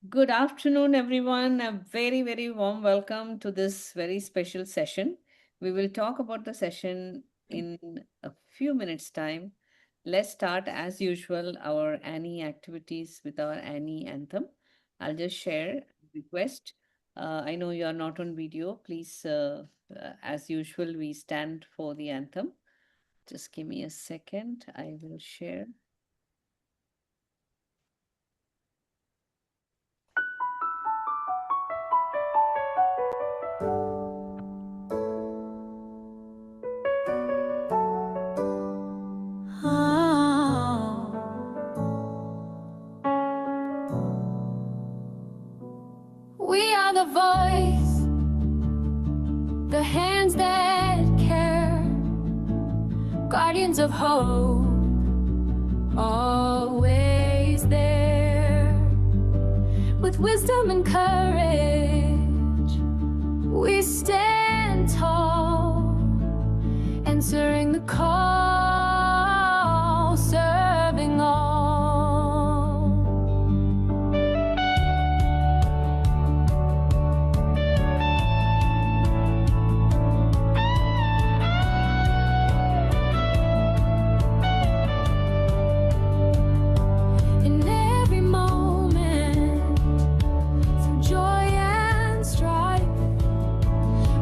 Good afternoon, everyone. A very, very warm welcome to this very special session. We will talk about the session in a few minutes' time. Let's start, as usual, our ANEI activities with our ANEI anthem. I'll just share a request. I know you are not on video. Please, as usual, we stand for the anthem. Just give me a second. I will share. We are the voice, the hands that care, guardians of hope, always there. With wisdom and courage, we stand tall, answering the call, serving all. In every moment, through joy and strife,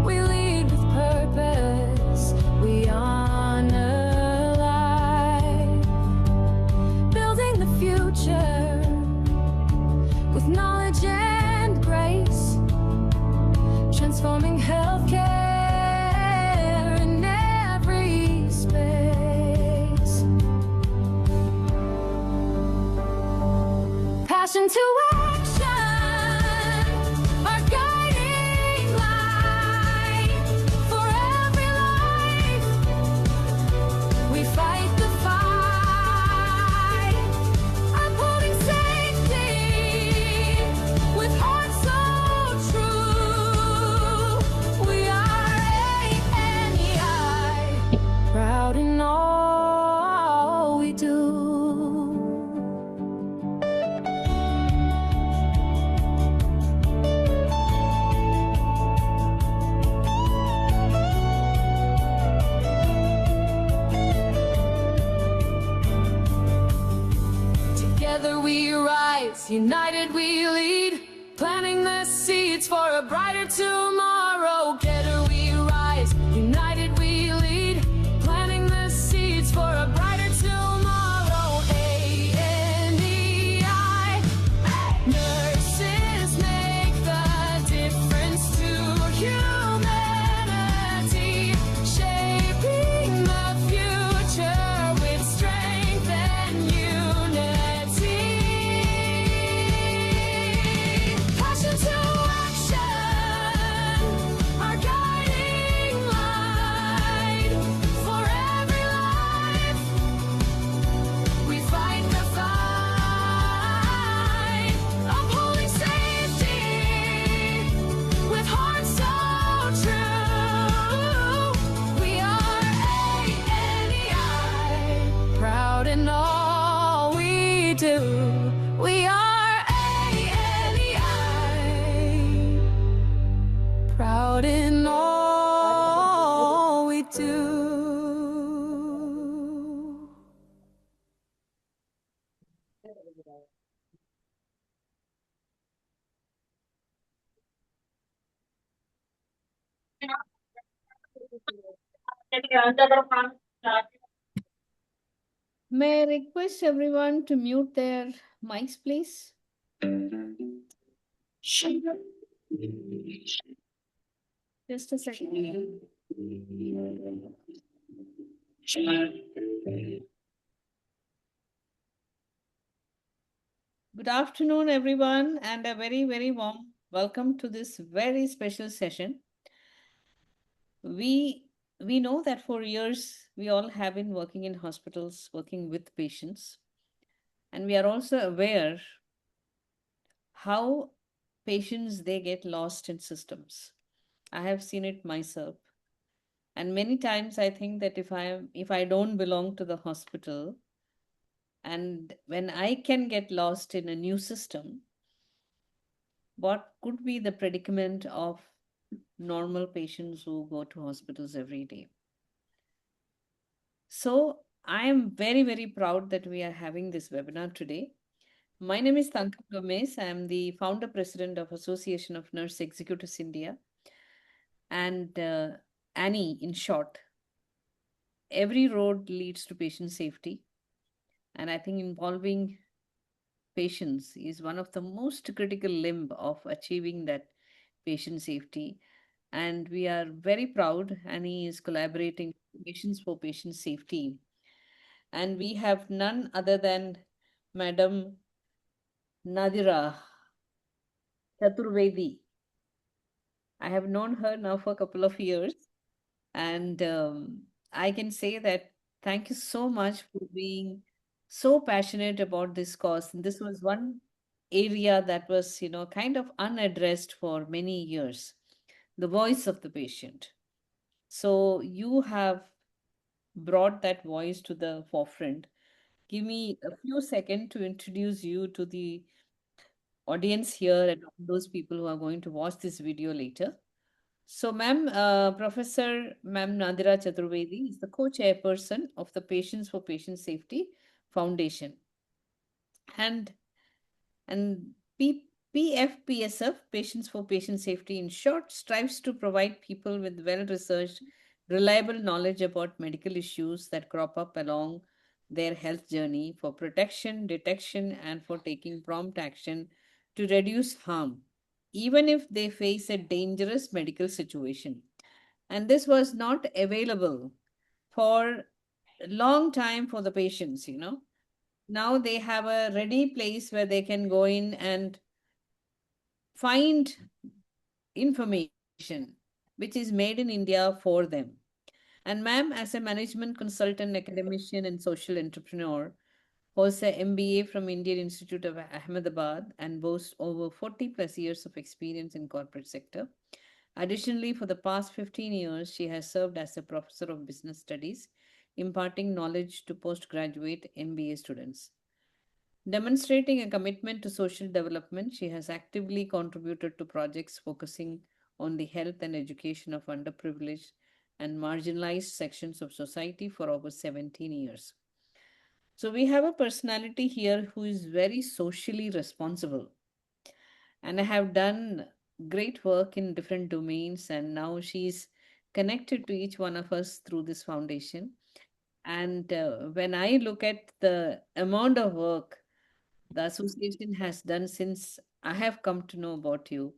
we lead with purpose, we honor life, building the future with knowledge and grace, transforming healthcare in every space. Passion to action, our guiding light. For every life, we fight the fight, upholding safety with hearts so true. We are ANEI, proud in all we do. Together we rise, united we lead, planting the seeds for a brighter tomorrow. Together we rise, united we lead, planting the seeds for a brighter tomorrow. ANEI, nurses make the difference to humanity, shaping the future with strength and unity. Passion to action, our guiding light. For every life, we fight the fight, upholding safety with hearts so true. We are ANEI, proud in all we do. We are ANEI, proud in all we do. May I request everyone to mute their mics, please? Just a second. Good afternoon, everyone, and a very, very warm welcome to this very special session. We know that for years we all have been working in hospitals, working with patients, and we are also aware how patients they get lost in systems. I have seen it myself. And many times I think that if I don't belong to the hospital, and when I can get lost in a new system, what could be the predicament of normal patients who go to hospitals every day. So I am very, very proud that we are having this webinar today. My name is Tankam Gomez. I am the founder president of Association of Nurse Executives India, and ANEI in short. Every road leads to patient safety, and I think involving patients is one of the most critical limb of achieving that patient safety. And we are very proud, and he is collaborating with Patients for Patient Safety. And we have none other than Madam Nadira Chaturvedi. I have known her now for a couple of years, and I can say that thank you so much for being so passionate about this cause. And this was one area that was, kind of unaddressed for many years, the voice of the patient. So you have brought that voice to the forefront. Give me a few seconds to introduce you to the audience here and all those people who are going to watch this video later. So, ma'am, Professor Ma'am Nadira Chaturvedi is the co-chairperson of the Patients for Patient Safety Foundation. And and PFPSF, Patients for Patient Safety in short, strives to provide people with well-researched, reliable knowledge about medical issues that crop up along their health journey for protection, detection, and for taking prompt action to reduce harm, even if they face a dangerous medical situation. And this was not available for a long time for the patients. Now they have a ready place where they can go in and find information which is made in India for them. And ma'am, as a management consultant, academician, and social entrepreneur, holds a MBA from Indian Institute of Ahmedabad and boasts over 40 plus years of experience in corporate sector. Additionally, for the past 15 years, she has served as a professor of business studies, imparting knowledge to postgraduate MBA students. Demonstrating a commitment to social development, she has actively contributed to projects focusing on the health and education of underprivileged and marginalized sections of society for over 17 years. So, we have a personality here who is very socially responsible and have done great work in different domains. And now she's connected to each one of us through this foundation. And when I look at the amount of work the association has done since I have come to know about you,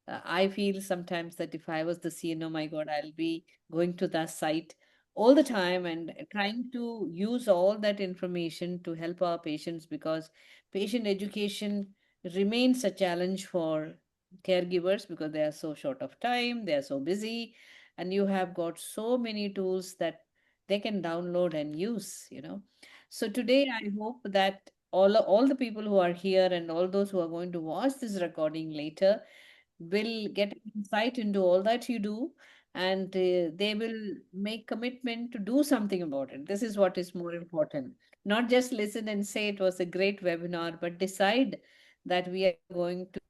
I feel sometimes that if I was the CNO, my God, I'll be going to that site all the time and trying to use all that information to help our patients because patient education remains a challenge for caregivers because they are so short of time, they are so busy, and you have got so many tools that they can download and use. So today I hope that all the people who are here and all those who are going to watch this recording later will get insight into all that you do, and they will make commitment to do something about it. This is what is more important. Not just listen and say it was a great webinar, but decide that we are going to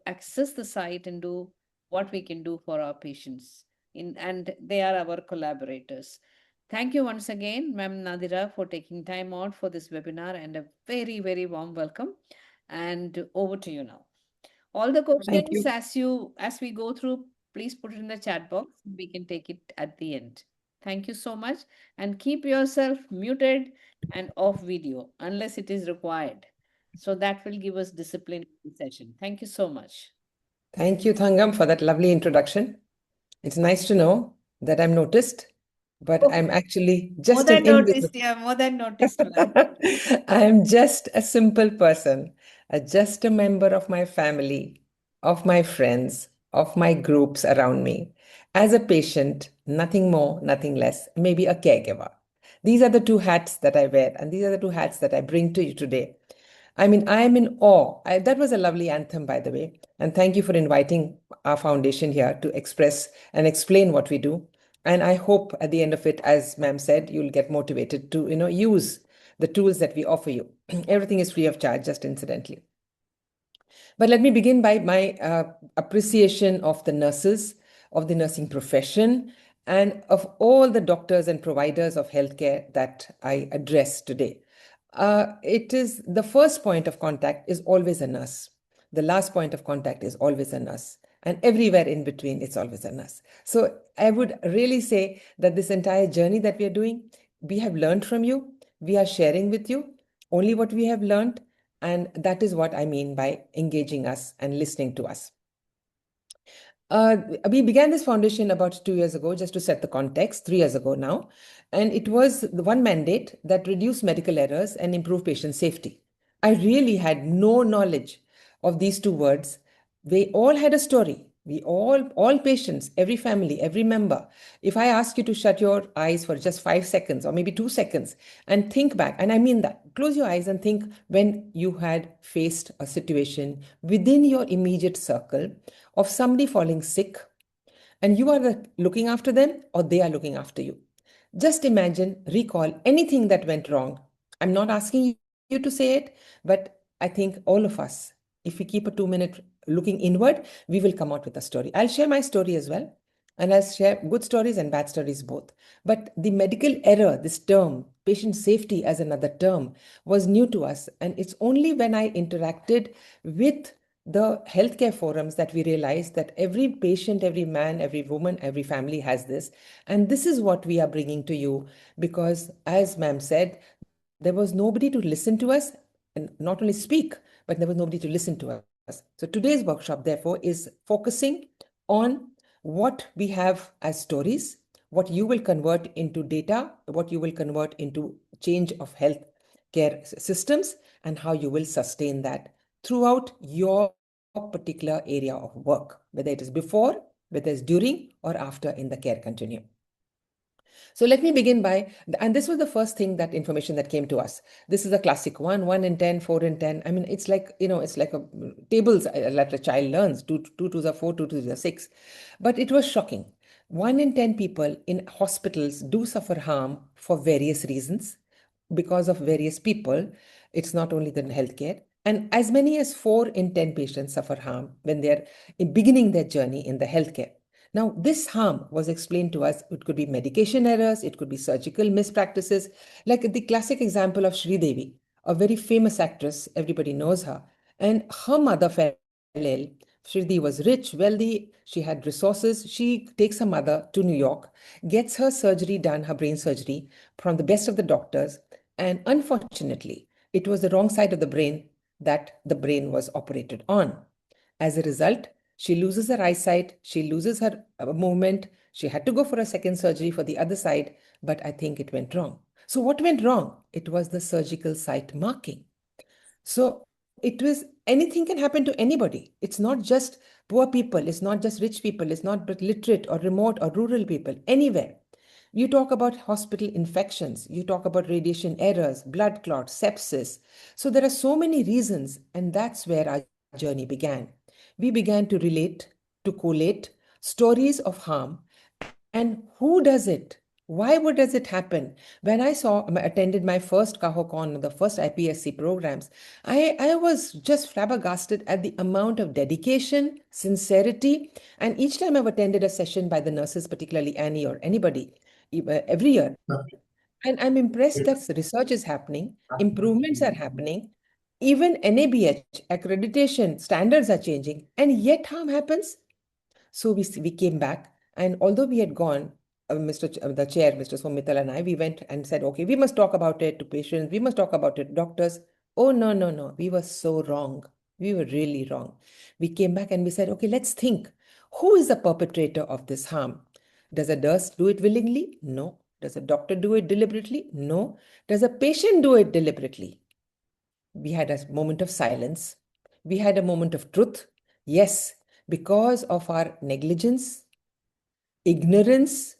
access the site and do what we can do for our patients. And they are our collaborators. Thank you once again, Ma'am Nadira, for taking time out for this webinar and a very, very warm welcome. And over to you now. All the Thank questions you. as we go through, please put it in the chat box. We can take it at the end. Thank you so much. And keep yourself muted and off video unless it is required. So that will give us discipline in the session. Thank you so much. Thank you, Thangam, for that lovely introduction. It's nice to know that I'm noticed, but I'm actually More just an than invisible. noticed, yeah, more than noticed, ma'am. I am just a simple person, just a member of my family, of my friends, of my groups around me. As a patient, nothing more, nothing less, maybe a caregiver. These are the two hats that I wear, and these are the two hats that I bring to you today. I mean, I am in awe. That was a lovely anthem, by the way. And thank you for inviting our foundation here to express and explain what we do. And I hope at the end of it, as ma'am said, you'll get motivated to, use the tools that we offer you. Everything is free of charge, just incidentally. But let me begin by my appreciation of the nurses, of the nursing profession, and of all the doctors and providers of healthcare that I address today. It is the first point of contact is always a nurse. The last point of contact is always a nurse. And everywhere in between, it's always a nurse. So I would really say that this entire journey that we are doing, we have learned from you. We are sharing with you only what we have learned. And that is what I mean by engaging us and listening to us. We began this foundation about 2 years ago, just to set the context, 3 years ago now. And it was the one mandate that reduce medical errors and improve patient safety. I really had no knowledge of these two words. They all had a story. We all patients, every family, every member. If I ask you to shut your eyes for just 5 seconds or maybe 2 seconds and think back, and I mean that, close your eyes and think when you had faced a situation within your immediate circle of somebody falling sick and you are looking after them or they are looking after you. Just imagine, recall anything that went wrong. I'm not asking you to say it, but I think all of us, if we keep a 2 minute looking inward, we will come out with a story. I'll share my story as well. And I'll share good stories and bad stories both. But the medical error, this term, patient safety as another term, was new to us. And it's only when I interacted with the healthcare forums that we realized that every patient, every man, every woman, every family has this. And this is what we are bringing to you because, as ma'am said, there was nobody to listen to us and not only speak, but there was nobody to listen to us. So today's workshop, therefore, is focusing on what we have as stories, what you will convert into data, what you will convert into change of health care systems, and how you will sustain that throughout your particular area of work, whether it is before, whether it's during, or after in the care continuum. So let me begin by, and this was the first thing, that information that came to us. This is a classic one, 1 in 10, 4 in 10. I mean, it's like, it's like a tables that a child learns, two twos are 4, two twos are 6. But it was shocking. 1 in 10 people in hospitals do suffer harm for various reasons because of various people. It's not only the healthcare. And as many as 4 in 10 patients suffer harm when they're beginning their journey in the healthcare. Now, this harm was explained to us. It could be medication errors, it could be surgical mispractices, like the classic example of Sri Devi, a very famous actress, everybody knows her. And her mother fell ill. Sri was rich, wealthy, she had resources. She takes her mother to New York, gets her surgery done, her brain surgery, from the best of the doctors. And unfortunately, it was the wrong side of the brain that the brain was operated on. As a result, she loses her eyesight, she loses her movement. She had to go for a second surgery for the other side, but I think it went wrong. So what went wrong? It was the surgical site marking. So it was, anything can happen to anybody. It's not just poor people, it's not just rich people, it's not but literate or remote or rural people, anywhere. You talk about hospital infections, you talk about radiation errors, blood clots, sepsis. So there are so many reasons, and that's where our journey began. We began to relate, to collate stories of harm, and who does it? Why does it happen? When I attended my first CAHOCon, the first IPSC programs, I was just flabbergasted at the amount of dedication, sincerity. And each time I've attended a session by the nurses, particularly Annie or anybody, every year, and I'm impressed that research is happening, improvements are happening, even NABH accreditation standards are changing, and yet harm happens. So we came back, and although we had gone, the chair, Mr. Somital, and I, we went and said, okay, we must talk about it to patients, we must talk about it to doctors. Oh, no, no, no, we were so wrong. We were really wrong. We came back and we said, okay, let's think. Who is the perpetrator of this harm? Does a nurse do it willingly? No. Does a doctor do it deliberately? No. Does a patient do it deliberately? We had a moment of silence. We had a moment of truth. Yes, because of our negligence, ignorance,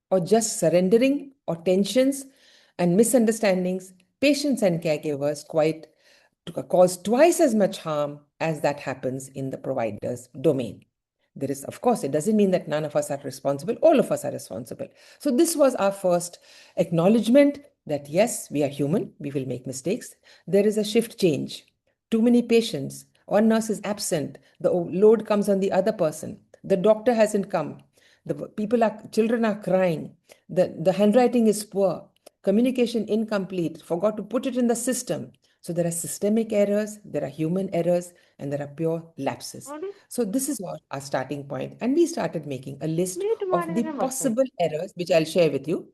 or just surrendering, or tensions and misunderstandings, patients and caregivers quite cause twice as much harm as that happens in the provider's domain. There is, of course, it doesn't mean that none of us are responsible. All of us are responsible. So this was our first acknowledgement that yes, we are human. We will make mistakes. There is a shift change. Too many patients One nurse is absent. The load comes on the other person. The doctor hasn't come. Children are crying. The handwriting is poor. Communication incomplete. Forgot to put it in the system. So there are systemic errors, there are human errors, and there are pure lapses. So this is our starting point. And we started making a list of the possible errors, which I'll share with you,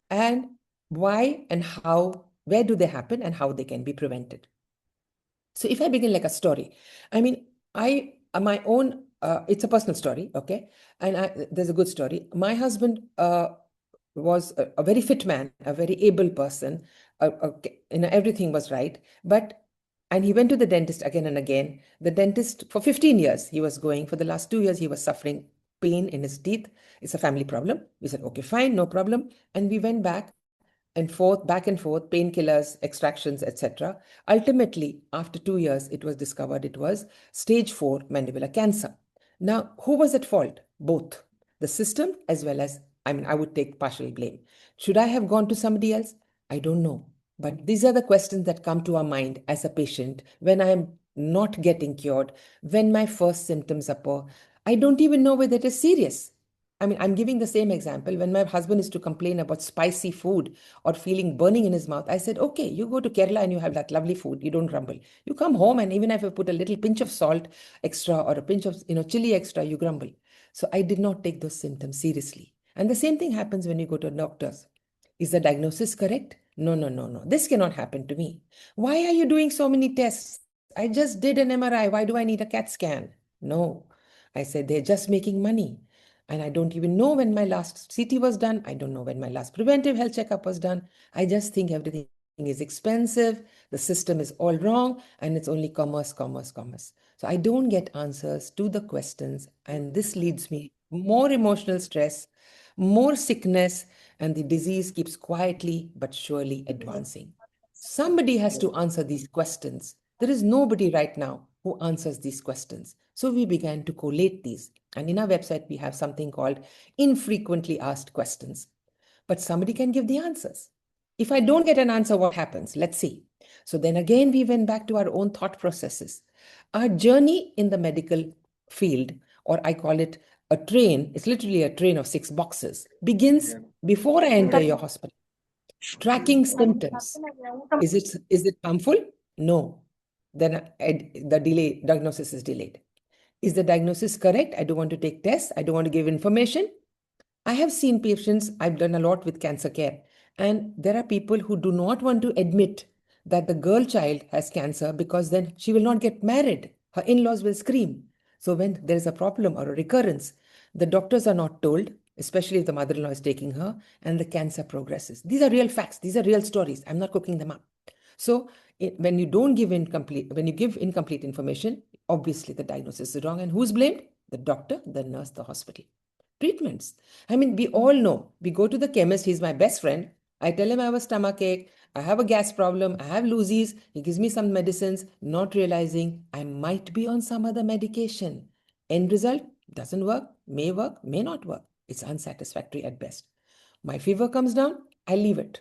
and why and how, where do they happen and how they can be prevented. So if I begin like a story, I mean, my own, it's a personal story, okay? And there's a good story. My husband was a very fit man, a very able person. Everything was right. And he went to the dentist again and again. The dentist, for 15 years, he was going. For the last 2 years, he was suffering pain in his teeth. It's a family problem. We said, okay, fine, no problem. And we went back and forth, painkillers, extractions, etc. Ultimately, after 2 years, it was discovered it was stage 4 mandibular cancer. Now, who was at fault? Both. The system as well as, I would take partial blame. Should I have gone to somebody else? I don't know. But these are the questions that come to our mind as a patient when I am not getting cured, when my first symptoms are poor. I don't even know whether it is serious. I'm giving the same example. When my husband is to complain about spicy food or feeling burning in his mouth, I said, okay, you go to Kerala and you have that lovely food. You don't grumble. You come home and even if I put a little pinch of salt extra or a pinch of chili extra, you grumble. So I did not take those symptoms seriously. And the same thing happens when you go to doctors. Is the diagnosis correct? No, no, no, no. This cannot happen to me. Why are you doing so many tests? I just did an MRI. Why do I need a CAT scan? No. I said, they're just making money. And I don't even know when my last CT was done. I don't know when my last preventive health checkup was done. I just think everything is expensive. The system is all wrong and it's only commerce, commerce, commerce. So I don't get answers to the questions. And this leads me more emotional stress, more sickness, and the disease keeps quietly but surely advancing. Somebody has to answer these questions. There is nobody right now who answers these questions. So we began to collate these. And in our website, we have something called infrequently asked questions. But somebody can give the answers. If I don't get an answer, what happens? Let's see. So then again, we went back to our own thought processes. Our journey in the medical field, or I call it a train, it's literally a train of 6 boxes, begins before I enter your hospital. Tracking symptoms. Is it harmful? No. Then the diagnosis is delayed. Is the diagnosis correct? I don't want to take tests. I don't want to give information. I have seen patients, I've done a lot with cancer care, and there are people who do not want to admit that the girl child has cancer because then she will not get married. Her in-laws will scream. So when there is a problem or a recurrence, the doctors are not told, especially if the mother-in-law is taking her, and the cancer progresses. These are real facts. These are real stories. I'm not cooking them up. So when you give incomplete information, obviously the diagnosis is wrong. And who's blamed? The doctor, the nurse, the hospital. Treatments. We all know. We go to the chemist. He's my best friend. I tell him I have a stomach ache. I have a gas problem. I have loosies. He gives me some medicines, not realizing I might be on some other medication. End result, doesn't work, may not work. It's unsatisfactory at best. My fever comes down, I leave it.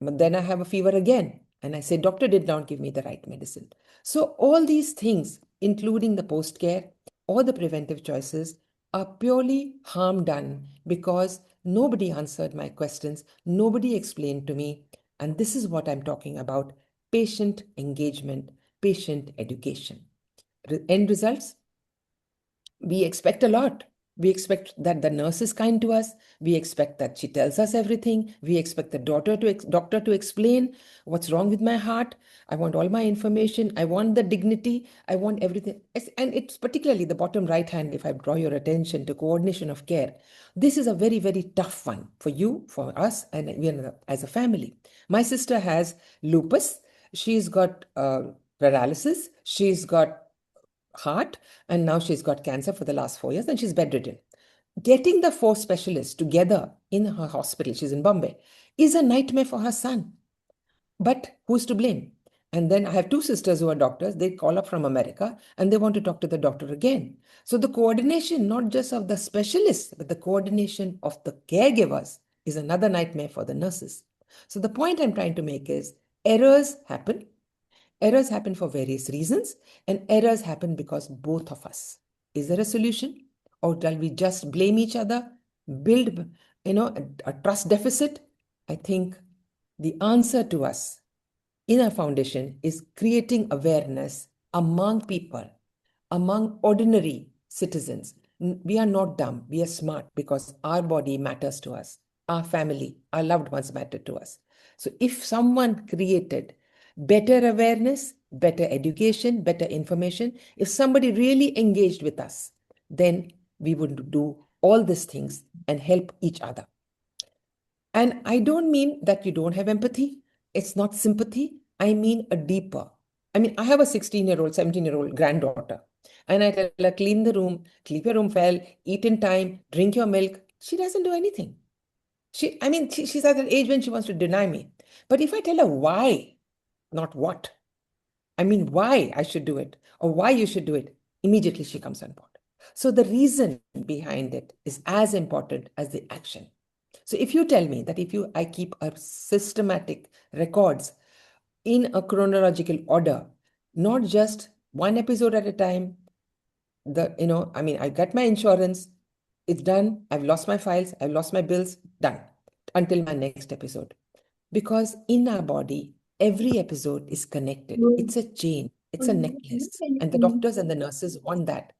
But then I have a fever again. And I say, doctor did not give me the right medicine. So all these things, including the post-care or the preventive choices, are purely harm done because nobody answered my questions, nobody explained to me. And this is what I'm talking about: patient engagement, patient education. End results, we expect a lot. We expect that the nurse is kind to us. We expect that she tells us everything. We expect the doctor to explain what's wrong with my heart. I want all my information. I want the dignity. I want everything. And it's particularly the bottom right hand, if I draw your attention to coordination of care. This is a very, very tough one for you, for us, and as a family. My sister has lupus. She's got paralysis. She's got heart, and now she's got cancer for the last 4 years and she's bedridden. Getting the 4 specialists together in her hospital, she's in Bombay, is a nightmare for her son. But who's to blame? And then I have 2 sisters who are doctors. They call up from America and they want to talk to the doctor again. So the coordination, not just of the specialists, but the coordination of the caregivers is another nightmare for the nurses. So the point I'm trying to make is errors happen. Errors happen for various reasons, and errors happen because both of us. Is there a solution? Or shall we just blame each other, build, a trust deficit? I think the answer to us in our foundation is creating awareness among people, among ordinary citizens. We are not dumb, we are smart because our body matters to us, our family, our loved ones matter to us. So if someone created better awareness, better education, better information, if somebody really engaged with us, then we would do all these things and help each other. And I don't mean that you don't have empathy. It's not sympathy. I mean a deeper. I mean, I have a 16-year-old, 17-year-old granddaughter. And I tell her, clean the room, keep your room well, eat in time, drink your milk. She doesn't do anything. She's at an age when she wants to deny me. But if I tell her why, not what, I mean, why I should do it or why you should do it, immediately she comes on board. So the reason behind it is as important as the action. So if you tell me that I keep a systematic records in a chronological order, not just one episode at a time, I got my insurance, it's done, I've lost my files, I've lost my bills, done, until my next episode. Because in our body, every episode is connected. It's a chain, it's a necklace. And the doctors and the nurses want that.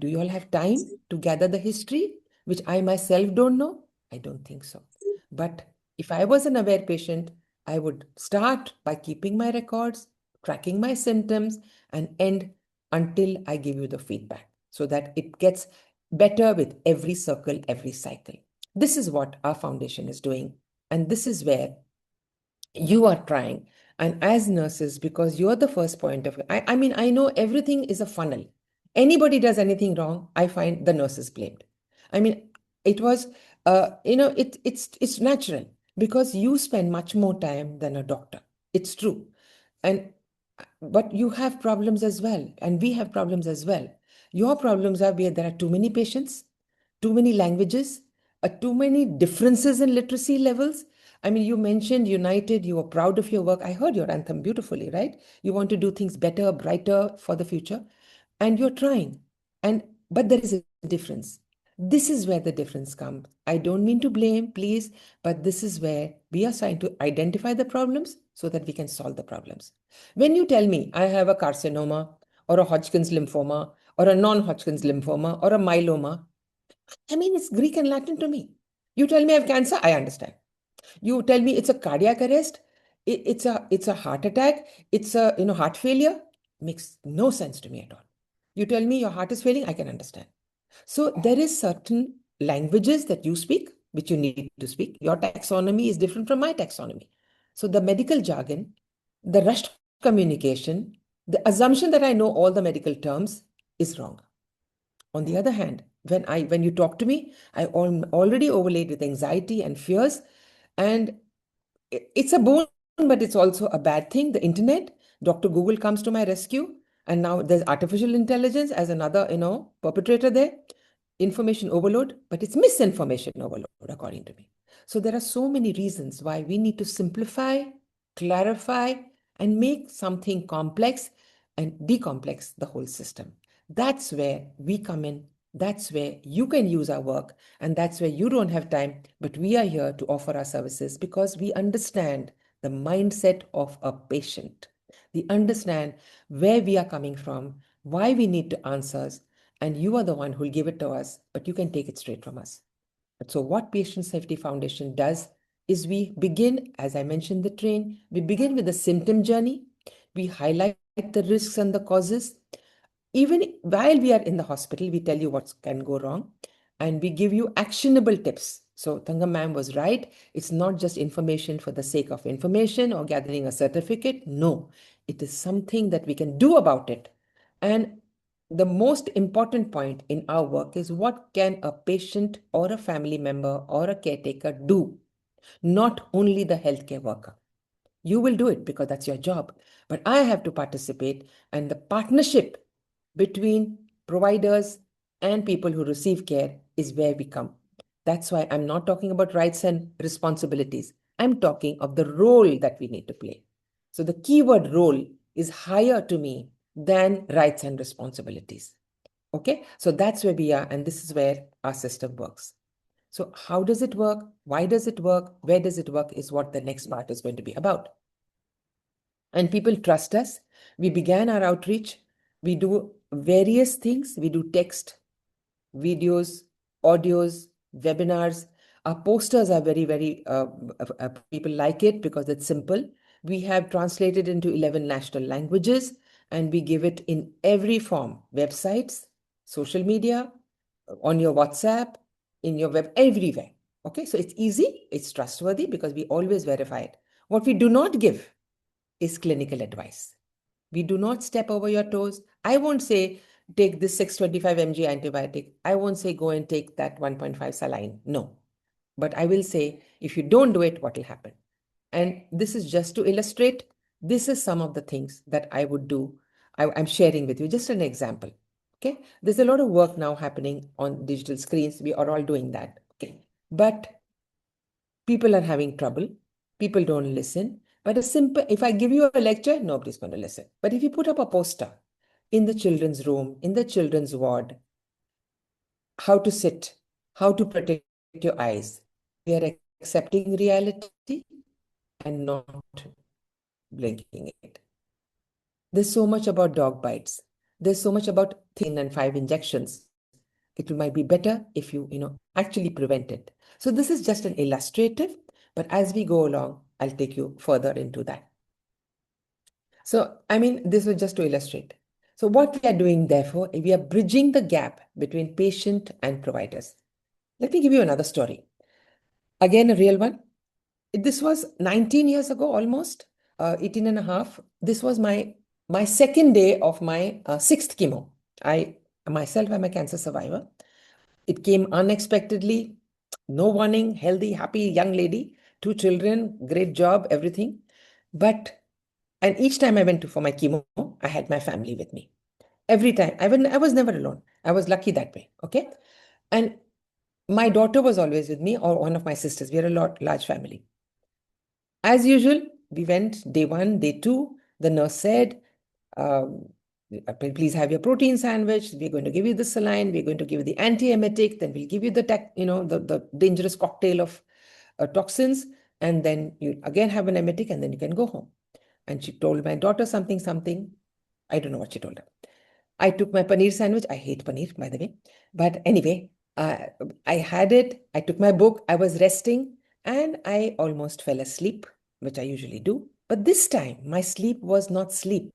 Do you all have time to gather the history, which I myself don't know? I don't think so. But if I was an aware patient, I would start by keeping my records, tracking my symptoms, and end until I give you the feedback so that it gets better with every circle, every cycle. This is what our foundation is doing. And this is where you are trying. And as nurses, because you're the first point of, I know everything is a funnel. Anybody does anything wrong, I find the nurse is blamed. I mean, it was, it's natural because you spend much more time than a doctor. It's true. And but you have problems as well, and we have problems as well. Your problems are where there are too many patients, too many languages, too many differences in literacy levels. I mean, you mentioned United, you are proud of your work. I heard your anthem beautifully, right? You want to do things better, brighter for the future, and you're trying. But there is a difference. This is where the difference comes. I don't mean to blame, please, but this is where we are trying to identify the problems so that we can solve the problems. When you tell me I have a carcinoma or a Hodgkin's lymphoma or a non-Hodgkin's lymphoma or a myeloma, I mean, it's Greek and Latin to me. You tell me I have cancer, I understand. You tell me it's a cardiac arrest, it's a heart attack, it's a heart failure, makes no sense to me at all. You tell me your heart is failing, I can understand. So there is certain languages that you speak, which you need to speak. Your taxonomy is different from my taxonomy. So the medical jargon, the rushed communication, the assumption that I know all the medical terms is wrong. On the other hand, when you talk to me, I already overlaid with anxiety and fears, and it's a boon, but it's also a bad thing. The internet, Dr. Google comes to my rescue, and now there's artificial intelligence as another, perpetrator there. Information overload, but it's misinformation overload, according to me. So there are so many reasons why we need to simplify, clarify, and make something complex and decomplex the whole system. That's where we come in. That's where you can use our work, and that's where you don't have time, but we are here to offer our services because we understand the mindset of a patient. We understand where we are coming from, why we need the answers, and you are the one who will give it to us, but you can take it straight from us. So what Patient Safety Foundation does is we begin, as I mentioned the train, we begin with the symptom journey. We highlight the risks and the causes. Even while we are in the hospital, we tell you what can go wrong, and we give you actionable tips. So Thangam ma'am was right. It's not just information for the sake of information or gathering a certificate. No, it is something that we can do about it. And the most important point in our work is what can a patient or a family member or a caretaker do, not only the healthcare worker. You will do it because that's your job, but I have to participate, and the partnership between providers and people who receive care is where we come. That's why I'm not talking about rights and responsibilities. I'm talking of the role that we need to play. So the keyword role is higher to me than rights and responsibilities. Okay, so that's where we are, and this is where our system works. So how does it work? Why does it work? Where does it work is what the next part is going to be about. And people trust us. We began our outreach. We do various things. We do text, videos, audios, webinars. Our posters are very, people like it because it's simple. We have translated into 11 national languages, and we give it in every form: websites, social media, on your WhatsApp, in your web, everywhere. Okay, so it's easy, it's trustworthy because we always verify it. What we do not give is clinical advice. We do not step over your toes. I won't say take this 625 mg antibiotic. I won't say go and take that 1.5 saline. No. But I will say, if you don't do it, what will happen? And this is just to illustrate. This is some of the things that I would do. I'm sharing with you just an example. Okay. There's a lot of work now happening on digital screens. We are all doing that. Okay. But people are having trouble. People don't listen. But if I give you a lecture, nobody's going to listen. But if you put up a poster in the children's room, in the children's ward, how to sit, how to protect your eyes, we are accepting reality and not blinking it. There's so much about dog bites. There's so much about 3 and 5 injections. It might be better if you actually prevent it. So this is just an illustrative, but as we go along, I'll take you further into that. So, this was just to illustrate. So what we are doing, therefore, we are bridging the gap between patient and providers. Let me give you another story. Again, a real one. This was 19 years ago, almost, 18 and a half. This was my second day of my 6th chemo. I myself am a cancer survivor. It came unexpectedly, no warning, healthy, happy young lady, 2 children, great job, everything. And each time I went for my chemo, I had my family with me. Every time. I was never alone. I was lucky that way. Okay. And my daughter was always with me, or one of my sisters. We are a large family. As usual, we went day 1, day 2. The nurse said, please have your protein sandwich. We're going to give you the saline. We're going to give you the antiemetic. Then we'll give you the dangerous cocktail of toxins. And then you again have an emetic, and then you can go home. And she told my daughter something. I don't know what she told her. I took my paneer sandwich. I hate paneer, by the way. But anyway, I had it. I took my book. I was resting, and I almost fell asleep, which I usually do. But this time, my sleep was not sleep.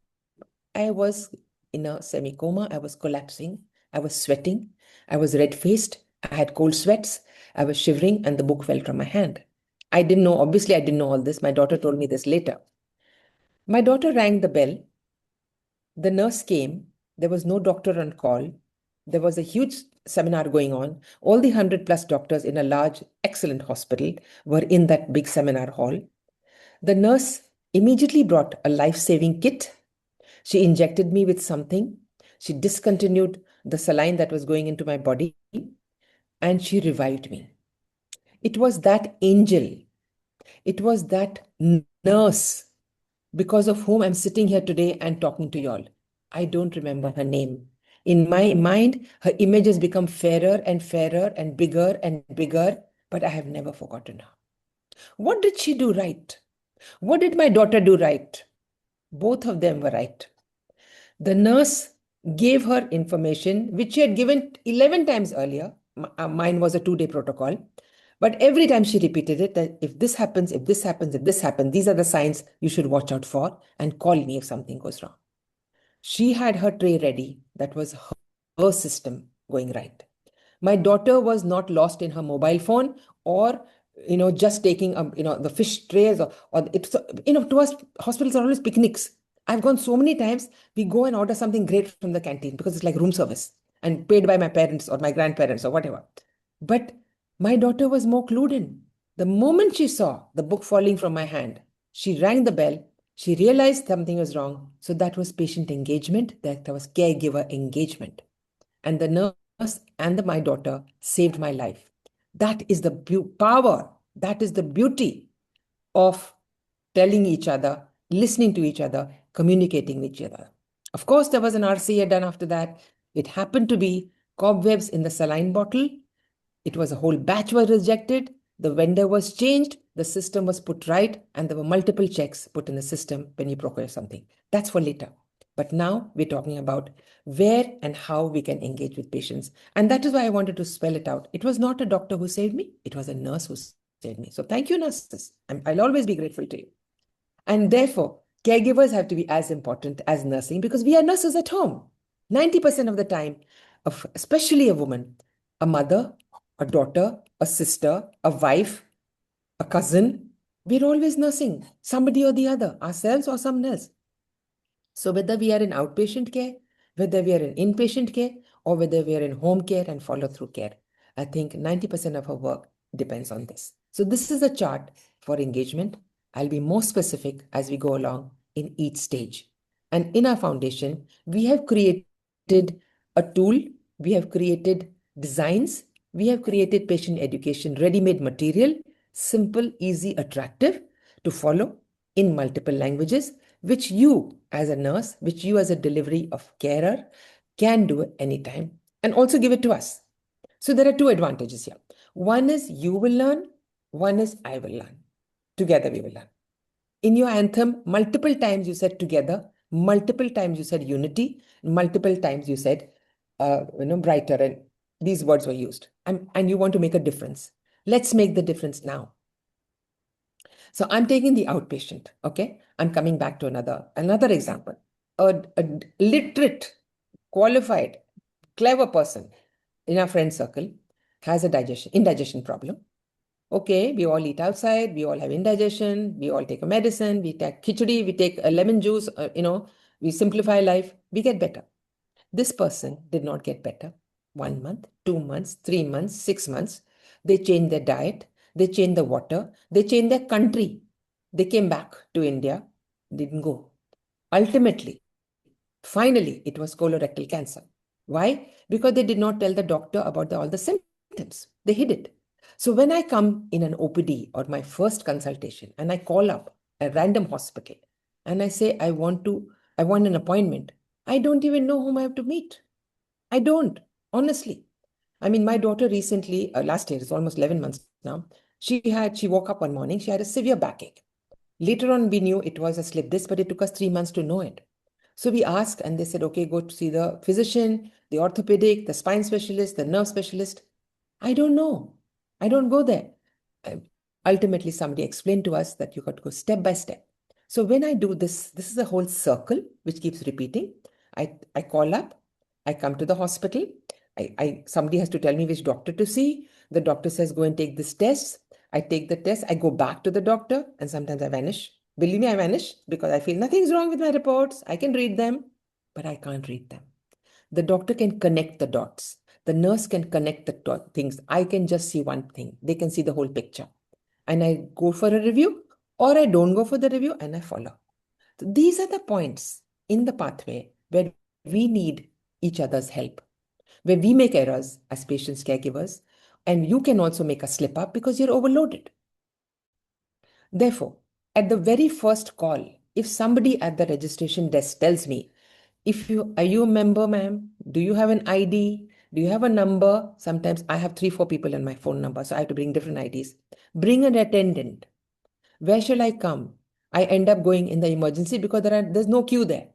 I was in a semi-coma. I was collapsing. I was sweating. I was red-faced. I had cold sweats. I was shivering, and the book fell from my hand. Obviously, I didn't know all this. My daughter told me this later. My daughter rang the bell. The nurse came. There was no doctor on call. There was a huge seminar going on. All the 100+ doctors in a large, excellent hospital were in that big seminar hall. The nurse immediately brought a life-saving kit. She injected me with something. She discontinued the saline that was going into my body, and she revived me. It was that angel. It was that nurse because of whom I'm sitting here today and talking to you all. I don't remember her name. In my mind, her image has become fairer and fairer and bigger, but I have never forgotten her. What did she do right? What did my daughter do right? Both of them were right. The nurse gave her information, which she had given 11 times earlier. Mine was a 2-day protocol. But every time she repeated it, that if this happens, if this happens, if this happens, these are the signs you should watch out for, and call me if something goes wrong. She had her tray ready. That was her system going right. My daughter was not lost in her mobile phone, or just taking the fish trays, or it's to us, hospitals are always picnics. I've gone so many times. We go and order something great from the canteen because it's like room service and paid by my parents or my grandparents or whatever. But my daughter was more clued in. The moment she saw the book falling from my hand, she rang the bell. She realized something was wrong. So that was patient engagement. That was caregiver engagement. And the nurse and my daughter saved my life. That is the power. That is the beauty of telling each other, listening to each other, communicating with each other. Of course, there was an RCA done after that. It happened to be cobwebs in the saline bottle. It was a whole batch was rejected. The vendor was changed. The system was put right. And there were multiple checks put in the system when you procure something. That's for later. But now we're talking about where and how we can engage with patients. And that is why I wanted to spell it out. It was not a doctor who saved me. It was a nurse who saved me. So thank you, nurses. I'll always be grateful to you. And therefore, caregivers have to be as important as nursing because we are nurses at home. 90% of the time, especially a woman, a mother, a daughter, a sister, a wife, a cousin, we're always nursing somebody or the other, ourselves or someone else. So whether we are in outpatient care, whether we are in inpatient care, or whether we are in home care and follow-through care, I think 90% of our work depends on this. So this is a chart for engagement. I'll be more specific as we go along in each stage. And in our foundation, we have created a tool, we have created designs, we have created patient education, ready-made material, simple, easy, attractive to follow in multiple languages, which you as a nurse, which you as a delivery of carer can do anytime and also give it to us. So there are two advantages here. One is you will learn, one is I will learn. Together we will learn. In your anthem, multiple times you said together, multiple times you said unity, multiple times you said, brighter, and these words were used. And you want to make a difference. Let's make the difference now. So I'm taking the outpatient, okay? I'm coming back to another example. A literate, qualified, clever person in our friend circle has a indigestion problem. Okay, we all eat outside, we all have indigestion, we all take a medicine, we take khichdi, we take a lemon juice, we simplify life, we get better. This person did not get better. 1 month, 2 months, 3 months, 6 months. They changed their diet, they changed the water, they changed their country. They came back to India, didn't go. Ultimately, finally, it was colorectal cancer. Why? Because they did not tell the doctor about all the symptoms. They hid it. So when I come in an OPD or my first consultation and I call up a random hospital and I say, I want an appointment, I don't even know whom I have to meet. I don't, honestly. I mean, my daughter recently, last year, it's almost 11 months now, she woke up one morning, she had a severe backache. Later on, we knew it was a slip disc, but it took us 3 months to know it. So we asked and they said, okay, go to see the physician, the orthopedic, the spine specialist, the nerve specialist. I don't know. I don't go there. Ultimately, somebody explained to us that you got to go step by step. So when I do this is a whole circle which keeps repeating. I call up, I come to the hospital. Somebody has to tell me which doctor to see. The doctor says, go and take this test. I take the test. I go back to the doctor and sometimes I vanish. Believe me, I vanish because I feel nothing's wrong with my reports. I can read them, but I can't read them. The doctor can connect the dots. The nurse can connect the things. I can just see one thing. They can see the whole picture. And I go for a review or I don't go for the review and I follow. So these are the points in the pathway where we need each other's help, where we make errors as patients, caregivers, and you can also make a slip up because you're overloaded. Therefore, at the very first call, if somebody at the registration desk tells me, are you a member, ma'am? Do you have an ID? Do you have a number? Sometimes I have 3-4 people in my phone number, so I have to bring different IDs. Bring an attendant. Where shall I come? I end up going in the emergency because there's no queue there.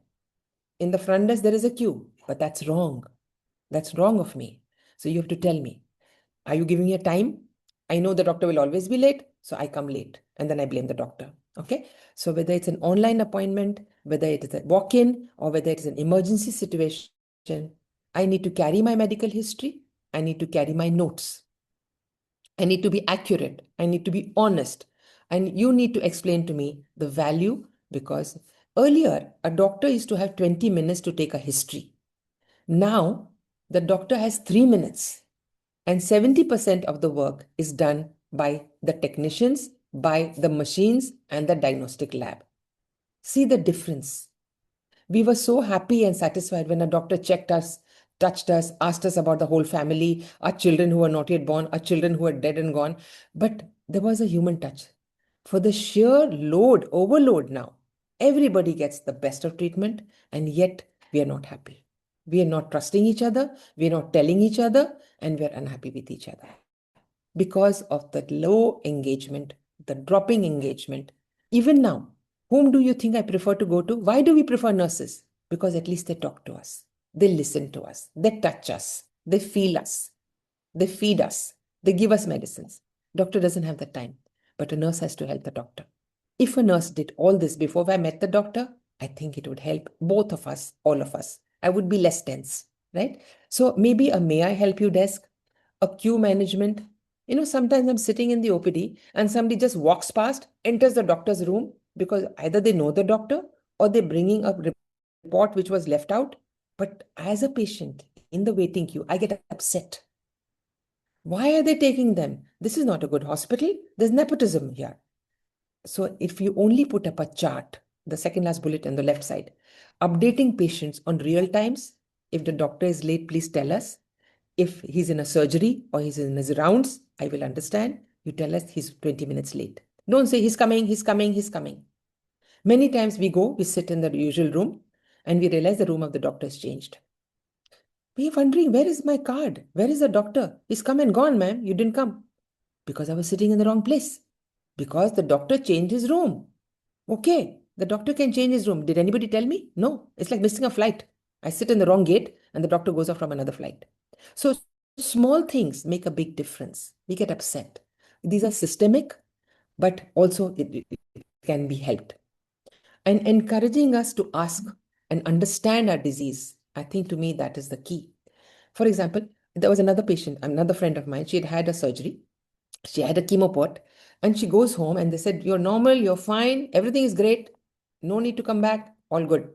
In the front desk, there is a queue, but that's wrong. That's wrong of me. So you have to tell me, are you giving me a time? I know the doctor will always be late, so I come late and then I blame the doctor. Okay. So whether it's an online appointment, whether it is a walk-in or whether it is an emergency situation, I need to carry my medical history. I need to carry my notes. I need to be accurate. I need to be honest. And you need to explain to me the value because earlier a doctor used to have 20 minutes to take a history. Now the doctor has 3 minutes and 70% of the work is done by the technicians, by the machines and the diagnostic lab. See the difference. We were so happy and satisfied when a doctor checked us, touched us, asked us about the whole family, our children who were not yet born, our children who are dead and gone. But there was a human touch. For the sheer overload now, Everybody gets the best of treatment, and yet we are not happy. We are not trusting each other, we are not telling each other, and we are unhappy with each other because of the low engagement, the dropping engagement. Even now, whom do you think I prefer to go to? Why do we prefer nurses? Because at least they talk to us, they listen to us, they touch us, they feel us, they feed us, they give us medicines. Doctor doesn't have the time, but a nurse has to help the doctor. If a nurse did all this before I met the doctor, I think it would help both of us, all of us. I would be less tense, right? So maybe a may I help you desk, a queue management. Sometimes I'm sitting in the OPD and somebody just walks past, enters the doctor's room because either they know the doctor or they're bringing a report which was left out. But as a patient in the waiting queue, I get upset. Why are they taking them? This is not a good hospital. There's nepotism here. So if you only put up a chart, the second last bullet on the left side, updating patients on real times. If the doctor is late, please tell us. If he's in a surgery or he's in his rounds, I will understand. You tell us he's 20 minutes late. Don't say he's coming, he's coming, he's coming. Many times we sit in the usual room and we realize the room of the doctor has changed. We're wondering, where is my card? Where is the doctor? He's come and gone, ma'am. You didn't come. Because I was sitting in the wrong place. Because the doctor changed his room. Okay, the doctor can change his room. Did anybody tell me? No, it's like missing a flight. I sit in the wrong gate and the doctor goes off from another flight. So small things make a big difference. We get upset. These are systemic, but also it can be helped. And encouraging us to ask and understand our disease, I think to me that is the key. For example, there was another patient, another friend of mine, she had had a surgery. She had a chemo pot and she goes home and they said, you're normal, you're fine, everything is great. No need to come back, all good.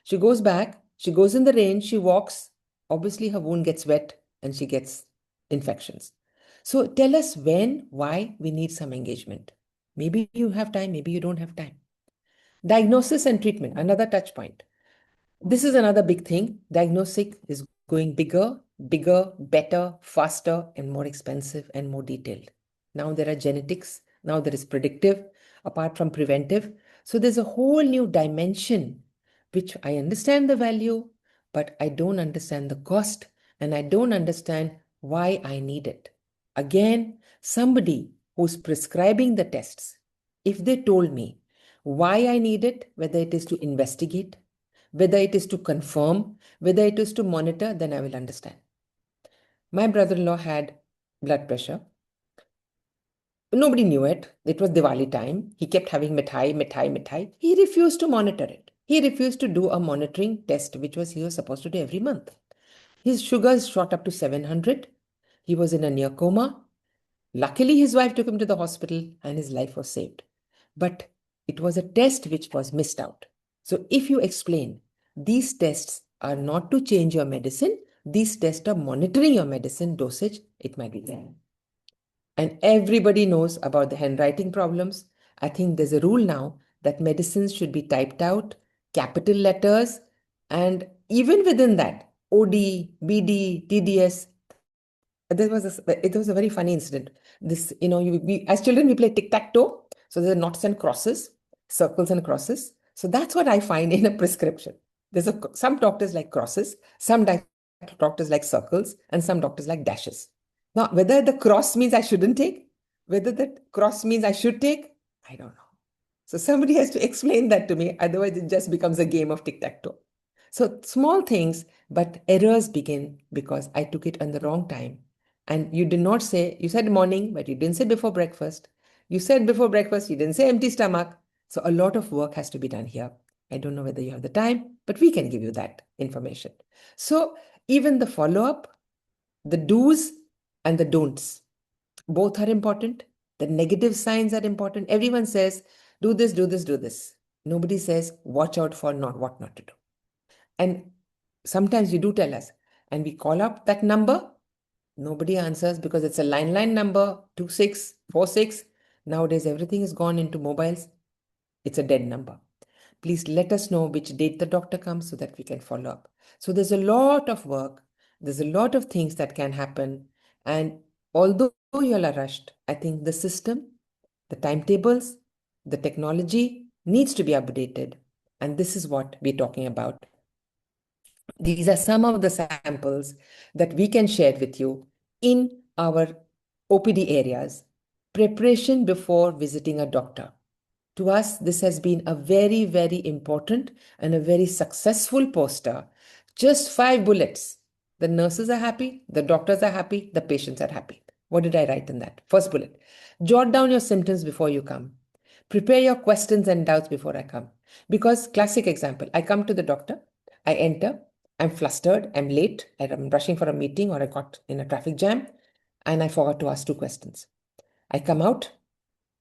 She goes back, she goes in the rain, she walks. Obviously, her wound gets wet and she gets infections. So tell us when, why we need some engagement. Maybe you have time, maybe you don't have time. Diagnosis and treatment, another touch point. This is another big thing. Diagnostic is going bigger, better, faster, and more expensive and more detailed. Now there are genetics. Now there is predictive, apart from preventive. So there's a whole new dimension, which I understand the value, but I don't understand the cost, and I don't understand why I need it. Again, somebody who's prescribing the tests, if they told me why I need it, whether it is to investigate, whether it is to confirm, whether it is to monitor, then I will understand. My brother-in-law had blood pressure. Nobody knew it. It was Diwali time. He kept having mithai. He refused to monitor it. He refused to do a monitoring test, which he was supposed to do every month. His sugars shot up to 700. He was in a near coma. Luckily, his wife took him to the hospital and his life was saved. But it was a test which was missed out. So if you explain, these tests are not to change your medicine, these tests are monitoring your medicine dosage, it might be there. And everybody knows about the handwriting problems. I think there's a rule now that medicines should be typed out, capital letters, and even within that, OD, BD, TDS. It was a very funny incident. This, as children, we play tic-tac-toe. So there are knots and crosses, circles and crosses. So that's what I find in a prescription. Some doctors like crosses, some doctors like circles, and some doctors like dashes. Now, whether the cross means I shouldn't take, whether that cross means I should take, I don't know. So somebody has to explain that to me. Otherwise, it just becomes a game of tic-tac-toe. So small things, but errors begin because I took it on the wrong time. And you did not say, you said morning, but you didn't say before breakfast. You said before breakfast, you didn't say empty stomach. So a lot of work has to be done here. I don't know whether you have the time, but we can give you that information. So even the follow-up, the do's and the don'ts, both are important. The negative signs are important. Everyone says, do this, do this, do this. Nobody says, watch out for what not to do. And sometimes you do tell us, and we call up that number. Nobody answers because it's a line number, 2646. Nowadays, everything is gone into mobiles. It's a dead number. Please let us know which date the doctor comes so that we can follow up. So there's a lot of work. There's a lot of things that can happen. And although you all are rushed, I think the system, the timetables, the technology needs to be updated. And this is what we're talking about. These are some of the samples that we can share with you in our OPD areas. Preparation before visiting a doctor. To us, this has been a very, very important and a very successful poster. Just 5 bullets. The nurses are happy, the doctors are happy, the patients are happy. What did I write in that? First bullet. Jot down your symptoms before you come. Prepare your questions and doubts before I come. Because, classic example, I come to the doctor, I enter, I'm flustered, I'm late, I'm rushing for a meeting or I got in a traffic jam, and I forgot to ask 2 questions. I come out,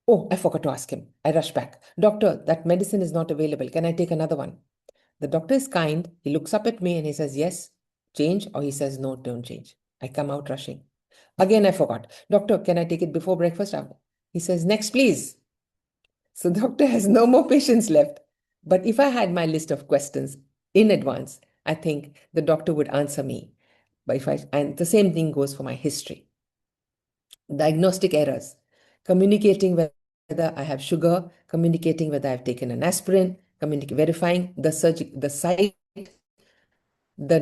oh, I forgot to ask him. I rush back. Doctor, that medicine is not available. Can I take another one? The doctor is kind. He looks up at me and he says, yes, change. Or he says, no, don't change. I come out rushing. Again, I forgot. Doctor, can I take it before breakfast? He says, next, please. So doctor has no more patients left. But if I had my list of questions in advance, I think the doctor would answer me. But and the same thing goes for my history. Diagnostic errors, communicating whether I have sugar, communicating whether I've taken an aspirin, verifying the site, the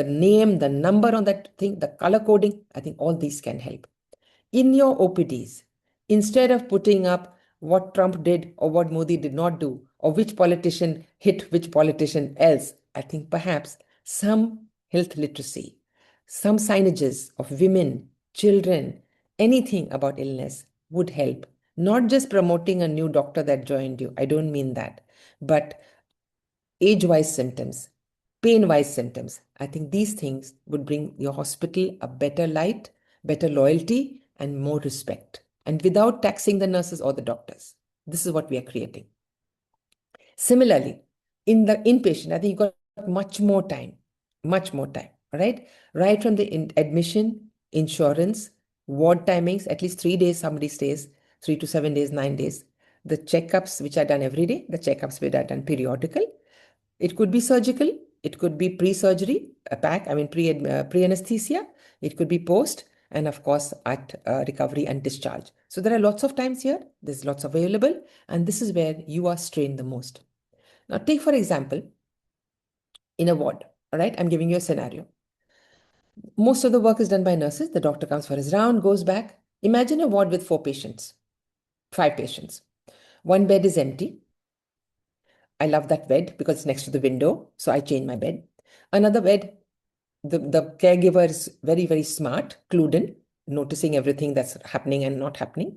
name, the number on that thing, the color coding. I think all these can help. In your OPDs, instead of putting up what Trump did or what Modi did not do, or which politician hit which politician else, I think perhaps some health literacy, some signages of women, children, anything about illness would help. Not just promoting a new doctor that joined you, I don't mean that, but age-wise symptoms, pain-wise symptoms. I think these things would bring your hospital a better light, better loyalty, and more respect. And without taxing the nurses or the doctors. This is what we are creating. Similarly, in the inpatient, I think you got much more time, right? Right from the admission, insurance, ward timings, at least 3 days somebody stays, 3 to 7 days, 9 days. The checkups, which are done every day, the checkups which are done periodical. It could be surgical, it could be pre-surgery, pre-anesthesia, it could be post, and of course at recovery and discharge. So there are lots of times here, there's lots available, and this is where you are strained the most. Now take for example, in a ward, all right, I'm giving you a scenario. Most of the work is done by nurses, the doctor comes for his round, goes back. Imagine a ward with 4 patients, 5 patients. One bed is empty. I love that bed because it's next to the window, so I change my bed. Another bed, the caregiver is very, very smart, clued in, noticing everything that's happening and not happening.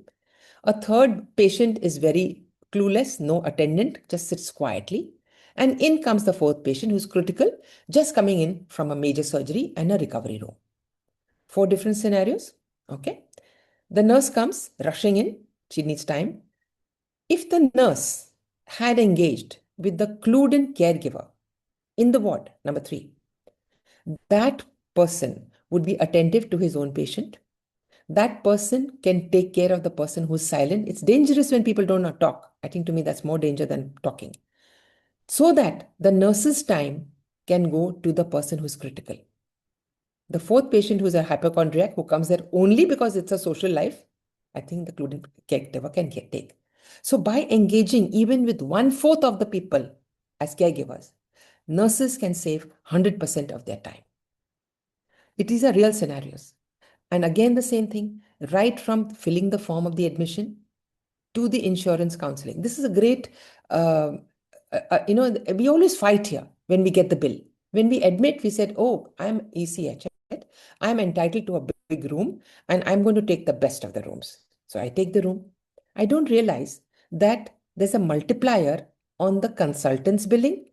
A third patient is very clueless, no attendant, just sits quietly. And in comes the 4th patient who's critical, just coming in from a major surgery and a recovery room. 4 different scenarios, okay? The nurse comes rushing in, she needs time. If the nurse had engaged with the clued in caregiver in the ward, number 3, that person would be attentive to his own patient. That person can take care of the person who's silent. It's dangerous when people do not talk. I think to me that's more danger than talking. So that the nurse's time can go to the person who's critical. The 4th patient who's a hypochondriac who comes there only because it's a social life, I think the clued in caregiver can take. So by engaging even with 1/4 of the people as caregivers, nurses can save 100% of their time. These are real scenarios. And again, the same thing, right from filling the form of the admission to the insurance counseling. This is a great, we always fight here when we get the bill. When we admit, we said, oh, I'm ECH, I'm entitled to a big room and I'm going to take the best of the rooms. So I take the room. I don't realize that there's a multiplier on the consultant's billing,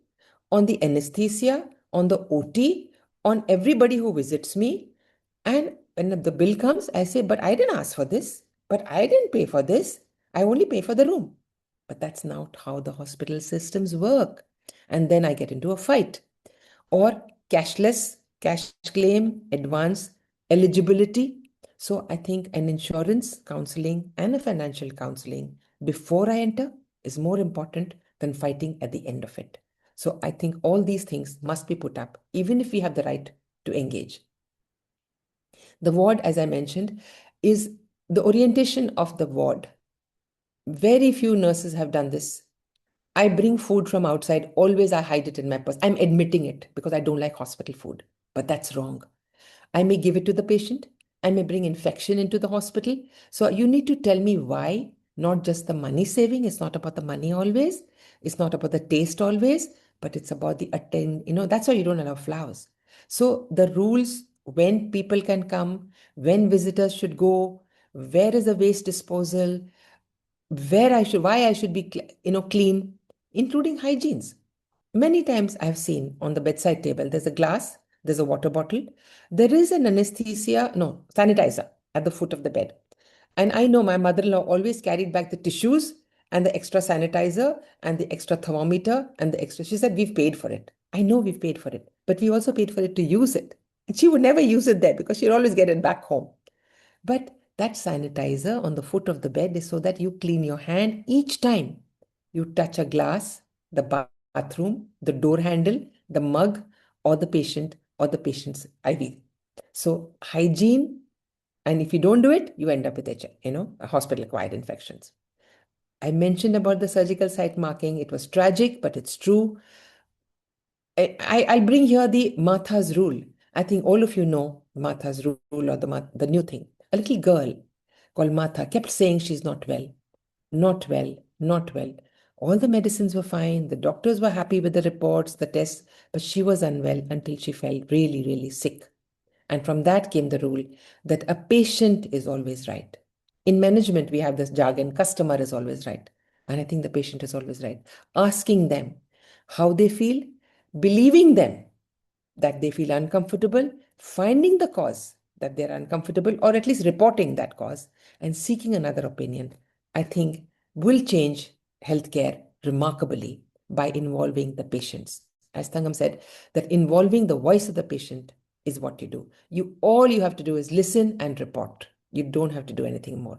on the anesthesia, on the OT, on everybody who visits me. And when the bill comes, I say, but I didn't ask for this, but I didn't pay for this. I only pay for the room. But that's not how the hospital systems work. And then I get into a fight. Or cashless, cash claim, advance, eligibility. So I think an insurance counseling and a financial counseling before I enter is more important than fighting at the end of it. So I think all these things must be put up, even if we have the right to engage. The ward, as I mentioned, is the orientation of the ward. Very few nurses have done this. I bring food from outside. Always I hide it in my purse. I'm admitting it because I don't like hospital food. But that's wrong. I may give it to the patient. I may bring infection into the hospital. So you need to tell me why, not just the money saving. It's not about the money always. It's not about the taste always, but it's about the that's why you don't allow flowers. So the rules, when people can come, when visitors should go, where is the waste disposal, why I should be, clean, including hygienes. Many times I've seen on the bedside table, there's a glass, there's a water bottle, there is an sanitizer at the foot of the bed. And I know my mother-in-law always carried back the tissues and the extra sanitizer and the extra thermometer and the extra. She said, we've paid for it. I know we've paid for it, but we also paid for it to use it. And she would never use it there because she'd always get it back home. But that sanitizer on the foot of the bed is so that you clean your hand each time you touch a glass, the bathroom, the door handle, the mug, or the patient or the patient's IV. So hygiene, and if you don't do it, you end up with hospital-acquired infections. I mentioned about the surgical site marking. It was tragic, but it's true. I'll bring here the Martha's rule. I think all of you know Martha's rule, or the new thing. A little girl called Martha kept saying she's not well, not well, not well. All the medicines were fine. The doctors were happy with the reports, the tests, but she was unwell until she felt really, really sick. And from that came the rule that a patient is always right. In management, we have this jargon, customer is always right. And I think the patient is always right. Asking them how they feel, believing them that they feel uncomfortable, finding the cause that they're uncomfortable, or at least reporting that cause and seeking another opinion, I think will change healthcare remarkably by involving the patients. As Thangam said, that involving the voice of the patient is what you do. All you have to do is listen and report. You don't have to do anything more.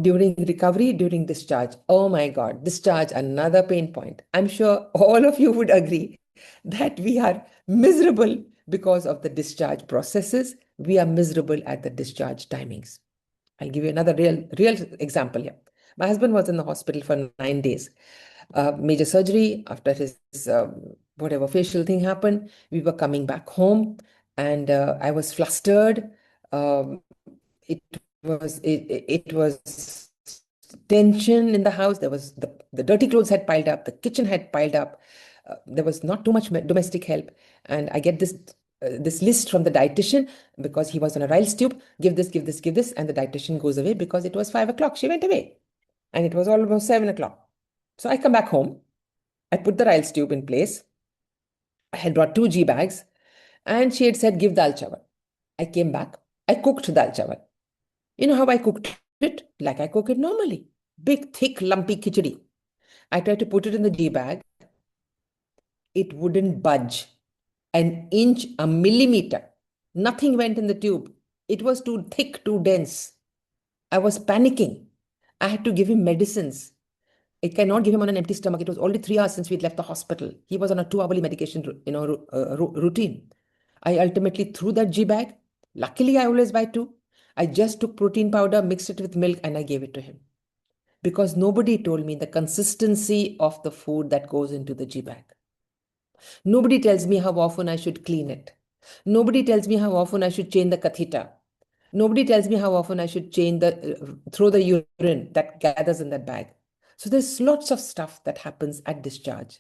During recovery, during discharge, oh my God, discharge, another pain point. I'm sure all of you would agree that we are miserable because of the discharge processes. We are miserable at the discharge timings. I'll give you another real example here. My husband was in the hospital for 9 days. Major surgery after his whatever facial thing happened. We were coming back home, and I was flustered. It was tension in the house. There was the dirty clothes had piled up, the kitchen had piled up. There was not too much domestic help, and I get this list from the dietitian because he was on a Riles tube. Give this, give this, give this, and the dietitian goes away because it was 5 o'clock. She went away, and it was almost 7 o'clock. So I come back home. I put the Riles tube in place. I had brought 2 G bags, and she had said, give dal chawal. I came back. I cooked dal chawal. You know how I cooked it? Like I cook it normally. Big, thick, lumpy khichdi. I tried to put it in the G bag. It wouldn't budge an inch, a millimeter. Nothing went in the tube. It was too thick, too dense. I was panicking. I had to give him medicines. I cannot give him on an empty stomach. It was already 3 hours since we'd left the hospital. He was on a 2-hourly medication routine. I ultimately threw that G bag. Luckily, I always buy 2. I just took protein powder, mixed it with milk, and I gave it to him. Because nobody told me the consistency of the food that goes into the G bag. Nobody tells me how often I should clean it. Nobody tells me how often I should change the catheter. Nobody tells me how often I should throw the urine that gathers in that bag. So there's lots of stuff that happens at discharge.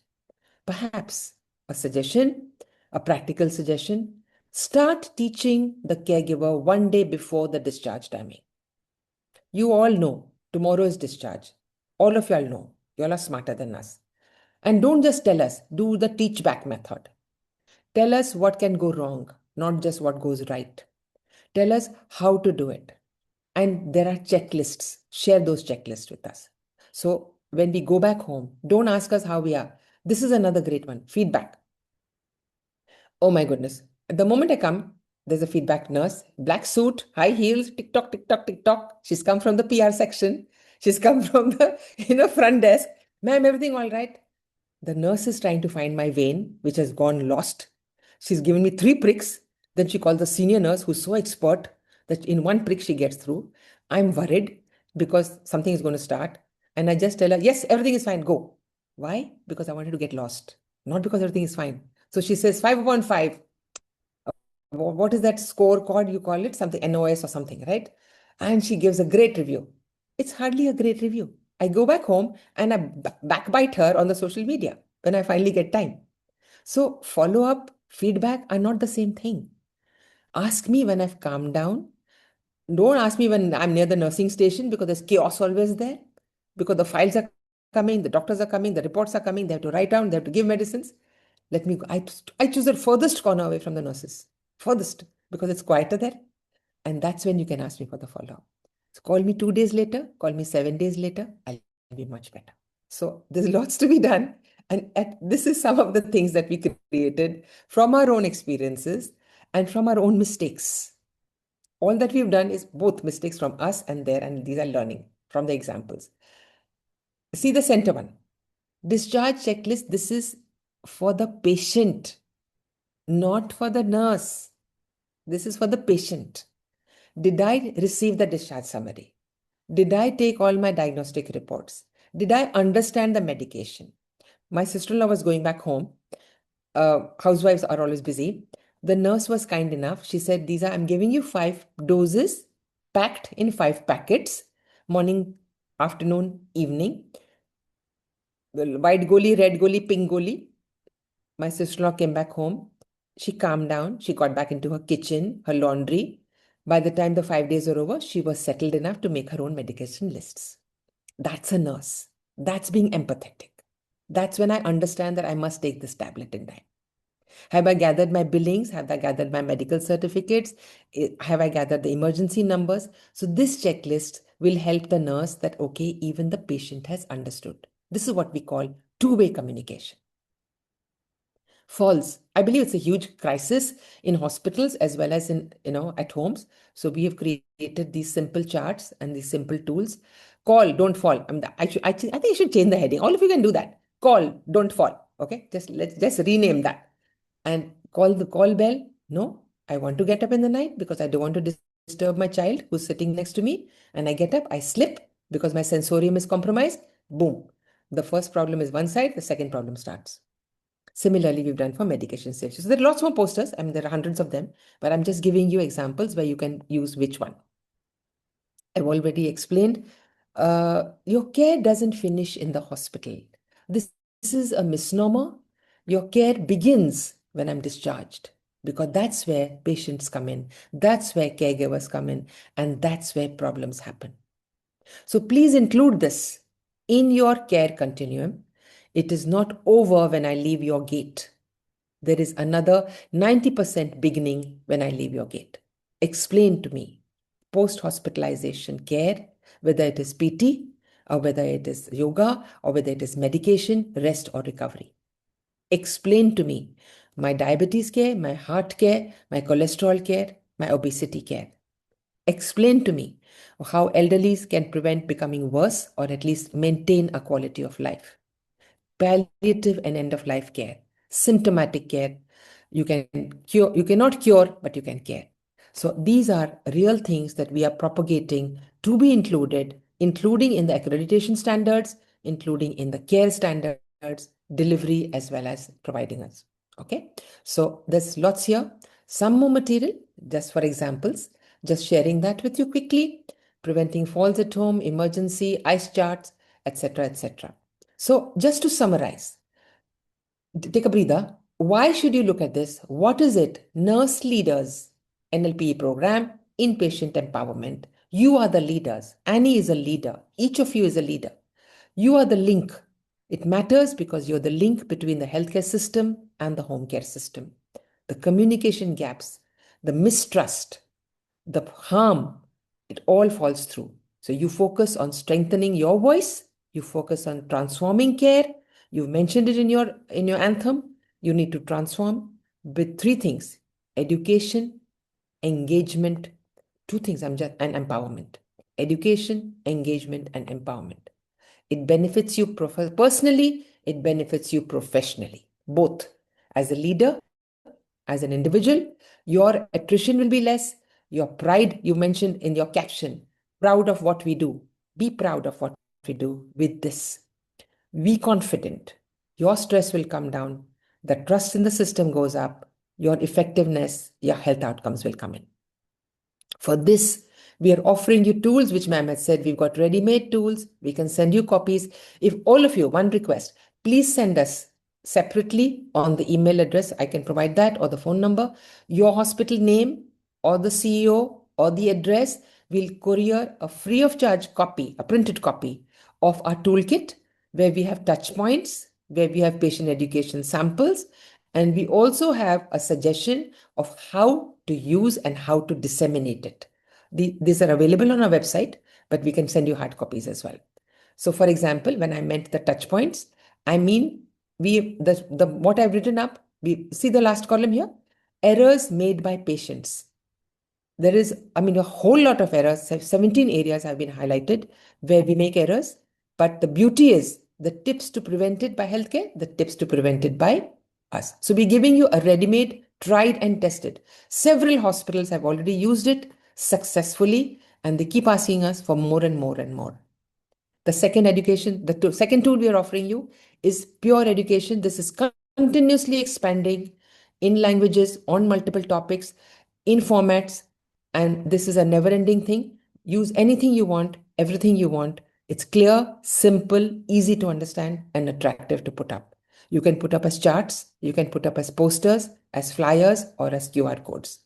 Perhaps a suggestion, a practical suggestion, start teaching the caregiver 1 day before the discharge timing. You all know tomorrow is discharge. All of y'all know. Y'all are smarter than us. And don't just tell us, do the teach back method. Tell us what can go wrong, not just what goes right. Tell us how to do it. And there are checklists. Share those checklists with us. So when we go back home, don't ask us how we are. This is another great one, feedback. Oh my goodness. The moment I come, there's a feedback nurse, black suit, high heels, tick tock, tick tock, tick tock. She's come from the PR section. She's come from the front desk. Ma'am, everything all right? The nurse is trying to find my vein, which has gone lost. She's given me 3 pricks. Then she calls the senior nurse, who's so expert that in 1 prick she gets through. I'm worried because something is going to start. And I just tell her, yes, everything is fine, go. Why? Because I wanted to get lost, not because everything is fine. So she says 5 upon 5. What is that score called? You call it something, NOS or something, right? And she gives a great review. It's hardly a great review. I go back home and I backbite her on the social media when I finally get time. So follow up, feedback are not the same thing. Ask me when I've calmed down. Don't ask me when I'm near the nursing station, because there's chaos always there. Because the files are coming, the doctors are coming, the reports are coming, they have to write down, they have to give medicines. Let me go. I choose the furthest corner away from the nurses. Furthest, because it's quieter there. And that's when you can ask me for the follow-up. So call me 2 days later, call me 7 days later, I'll be much better. So there's lots to be done. And this is some of the things that we created from our own experiences and from our own mistakes. All that we've done is both mistakes from us and there, and these are learning from the examples. See the center one. Discharge checklist. This is for the patient, not for the nurse. This is for the patient. Did I receive the discharge summary? Did I take all my diagnostic reports? Did I understand the medication? My sister-in-law was going back home. Housewives are always busy. The nurse was kind enough. She said, I'm giving you 5 doses packed in 5 packets, morning, afternoon, evening. The white goli, red goli, pink goli. My sister-in-law came back home. She calmed down. She got back into her kitchen, her laundry. By the time the 5 days were over, she was settled enough to make her own medication lists. That's a nurse. That's being empathetic. That's when I understand that I must take this tablet in time. Have I gathered my billings? Have I gathered my medical certificates? Have I gathered the emergency numbers? So this checklist will help the nurse that, okay, even the patient has understood. This is what we call two-way communication. Falls. I believe it's a huge crisis in hospitals as well as in, at homes. So we have created these simple charts and these simple tools. Call, don't fall. I think I should change the heading. All of you can do that. Call, don't fall. Okay, let's just rename that. And call the call bell. No, I want to get up in the night because I don't want to disturb my child who's sitting next to me. And I get up, I slip because my sensorium is compromised. Boom. The first problem is one side, the second problem starts. Similarly, we've done for medication safety. So there are lots more posters. There are hundreds of them, but I'm just giving you examples where you can use which one. I've already explained. Your care doesn't finish in the hospital. This is a misnomer. Your care begins when I'm discharged, because that's where patients come in. That's where caregivers come in, and that's where problems happen. So please include this in your care continuum. It is not over when I leave your gate. There is another 90% beginning when I leave your gate. Explain to me post-hospitalization care, whether it is PT or whether it is yoga or whether it is medication, rest or recovery. Explain to me my diabetes care, my heart care, my cholesterol care, my obesity care. Explain to me how elderlies can prevent becoming worse or at least maintain a quality of life. Palliative and end-of-life care, symptomatic care. You cannot cure, but you can care. So these are real things that we are propagating to be included, including in the accreditation standards, including in the care standards, delivery, as well as providing us. Okay, so there's lots here. Some more material, just for examples, just sharing that with you quickly. Preventing falls at home, emergency, ice charts, etc., etc. So just to summarize, take a breather. Why should you look at this? What is it? Nurse leaders, NLPE program, inpatient empowerment. You are the leaders. Annie is a leader. Each of you is a leader. You are the link. It matters because you're the link between the healthcare system and the home care system. The communication gaps, the mistrust, the harm, it all falls through. So you focus on strengthening your voice. You focus on transforming care. You've mentioned it in your anthem. You need to transform with 3 things: education, engagement, 2 things, and empowerment. Education, engagement, and empowerment. It benefits you personally, it benefits you professionally, both. As a leader, as an individual, your attrition will be less. Your pride, you mentioned in your caption, proud of what we do. Be proud of what we do. we do with this. Be confident. Your stress will come down. The trust in the system goes up. Your effectiveness, your health outcomes will come in. For this, we are offering you tools, which ma'am has said. We've got ready-made tools. We can send you copies. If all of you, one request, please send us separately on the email address. I can provide that, or the phone number, your hospital name or the CEO or the address. We'll courier a free of charge copy, a printed copy of our toolkit, where we have touch points, where we have patient education samples, and we also have a suggestion of how to use and how to disseminate it. These are available on our website, but we can send you hard copies as well. So for example, when I meant the touch points, I mean, what I've written up, we see the last column here, errors made by patients. There is, a whole lot of errors. 17 areas have been highlighted where we make errors. But the beauty is the tips to prevent it by healthcare, the tips to prevent it by us. So we're giving you a ready-made, tried and tested. Several hospitals have already used it successfully, and they keep asking us for more and more and more. The second second tool we are offering you is pure education. This is continuously expanding in languages, on multiple topics, in formats, and this is a never-ending thing. Use anything you want, everything you want. It's clear, simple, easy to understand, and attractive to put up. You can put up as charts, you can put up as posters, as flyers, or as QR codes.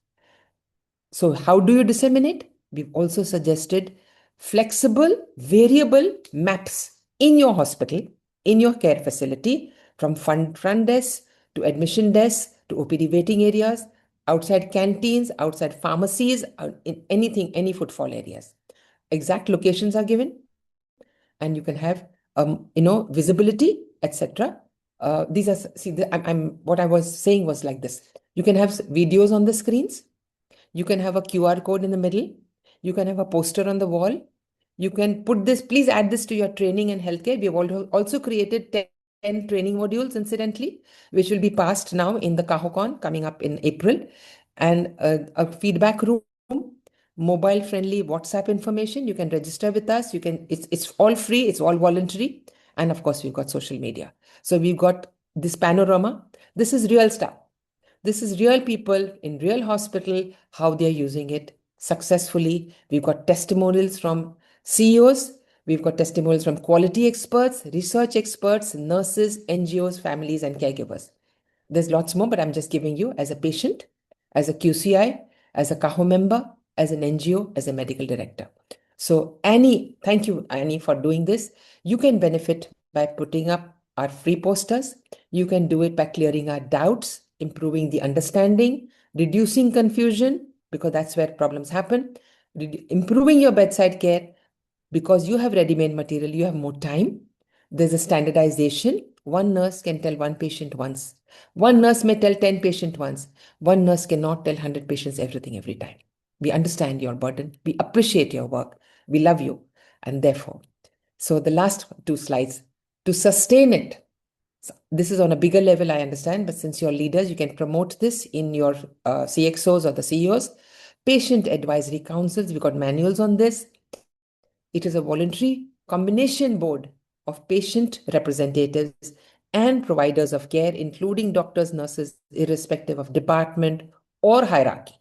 So how do you disseminate? We've also suggested flexible, variable maps in your hospital, in your care facility, from front desk to admission desk to OPD waiting areas, outside canteens, outside pharmacies, in anything, any footfall areas. Exact locations are given, and you can have, visibility, etc. These are, see, what I was saying was like this. You can have videos on the screens. You can have a QR code in the middle. You can have a poster on the wall. You can put this, please add this to your training and healthcare. We have also created 10 training modules, incidentally, which will be passed now in the KahoCon coming up in April. And a feedback room, mobile-friendly WhatsApp information. You can register with us. It's all free. It's all voluntary. And of course, we've got social media. So we've got this panorama. This is real stuff. This is real people in real hospital, how they're using it successfully. We've got testimonials from CEOs. We've got testimonials from quality experts, research experts, nurses, NGOs, families, and caregivers. There's lots more, but I'm just giving you as a patient, as a QCI, as a KAHO member, as an NGO, as a medical director. So Annie, thank you, Annie, for doing this. You can benefit by putting up our free posters. You can do it by clearing our doubts, improving the understanding, reducing confusion, because that's where problems happen, improving your bedside care, because you have ready-made material, you have more time. There's a standardization. One nurse can tell one patient once. One nurse may tell 10 patients once. One nurse cannot tell 100 patients everything every time. We understand your burden. We appreciate your work. We love you. And therefore, so the last two slides, to sustain it, this is on a bigger level, I understand, but since you're leaders, you can promote this in your CXOs or the CEOs. Patient advisory councils, we've got manuals on this. It is a voluntary combination board of patient representatives and providers of care, including doctors, nurses, irrespective of department or hierarchy,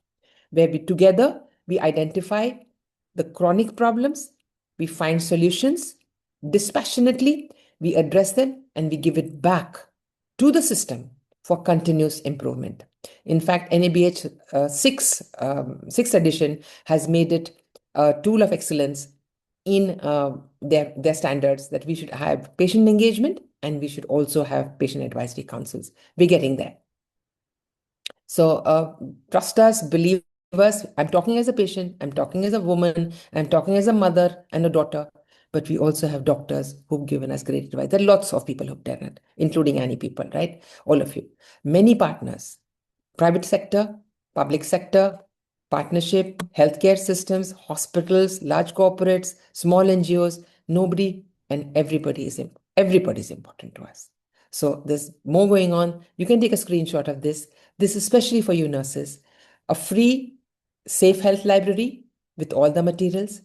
where we identify the chronic problems, we find solutions dispassionately, we address them, and we give it back to the system for continuous improvement. In fact, NABH 6th edition has made it a tool of excellence in their standards, that we should have patient engagement and we should also have patient advisory councils. We're getting there. So trust us, believe us. I'm talking as a patient, I'm talking as a woman, I'm talking as a mother and a daughter, but we also have doctors who've given us great advice. There are lots of people who've done it, including Annie people, right? All of you. Many partners, private sector, public sector, partnership, healthcare systems, hospitals, large corporates, small NGOs, nobody and everybody is important to us. So there's more going on. You can take a screenshot of this. This is especially for you nurses. A free, safe health library with all the materials,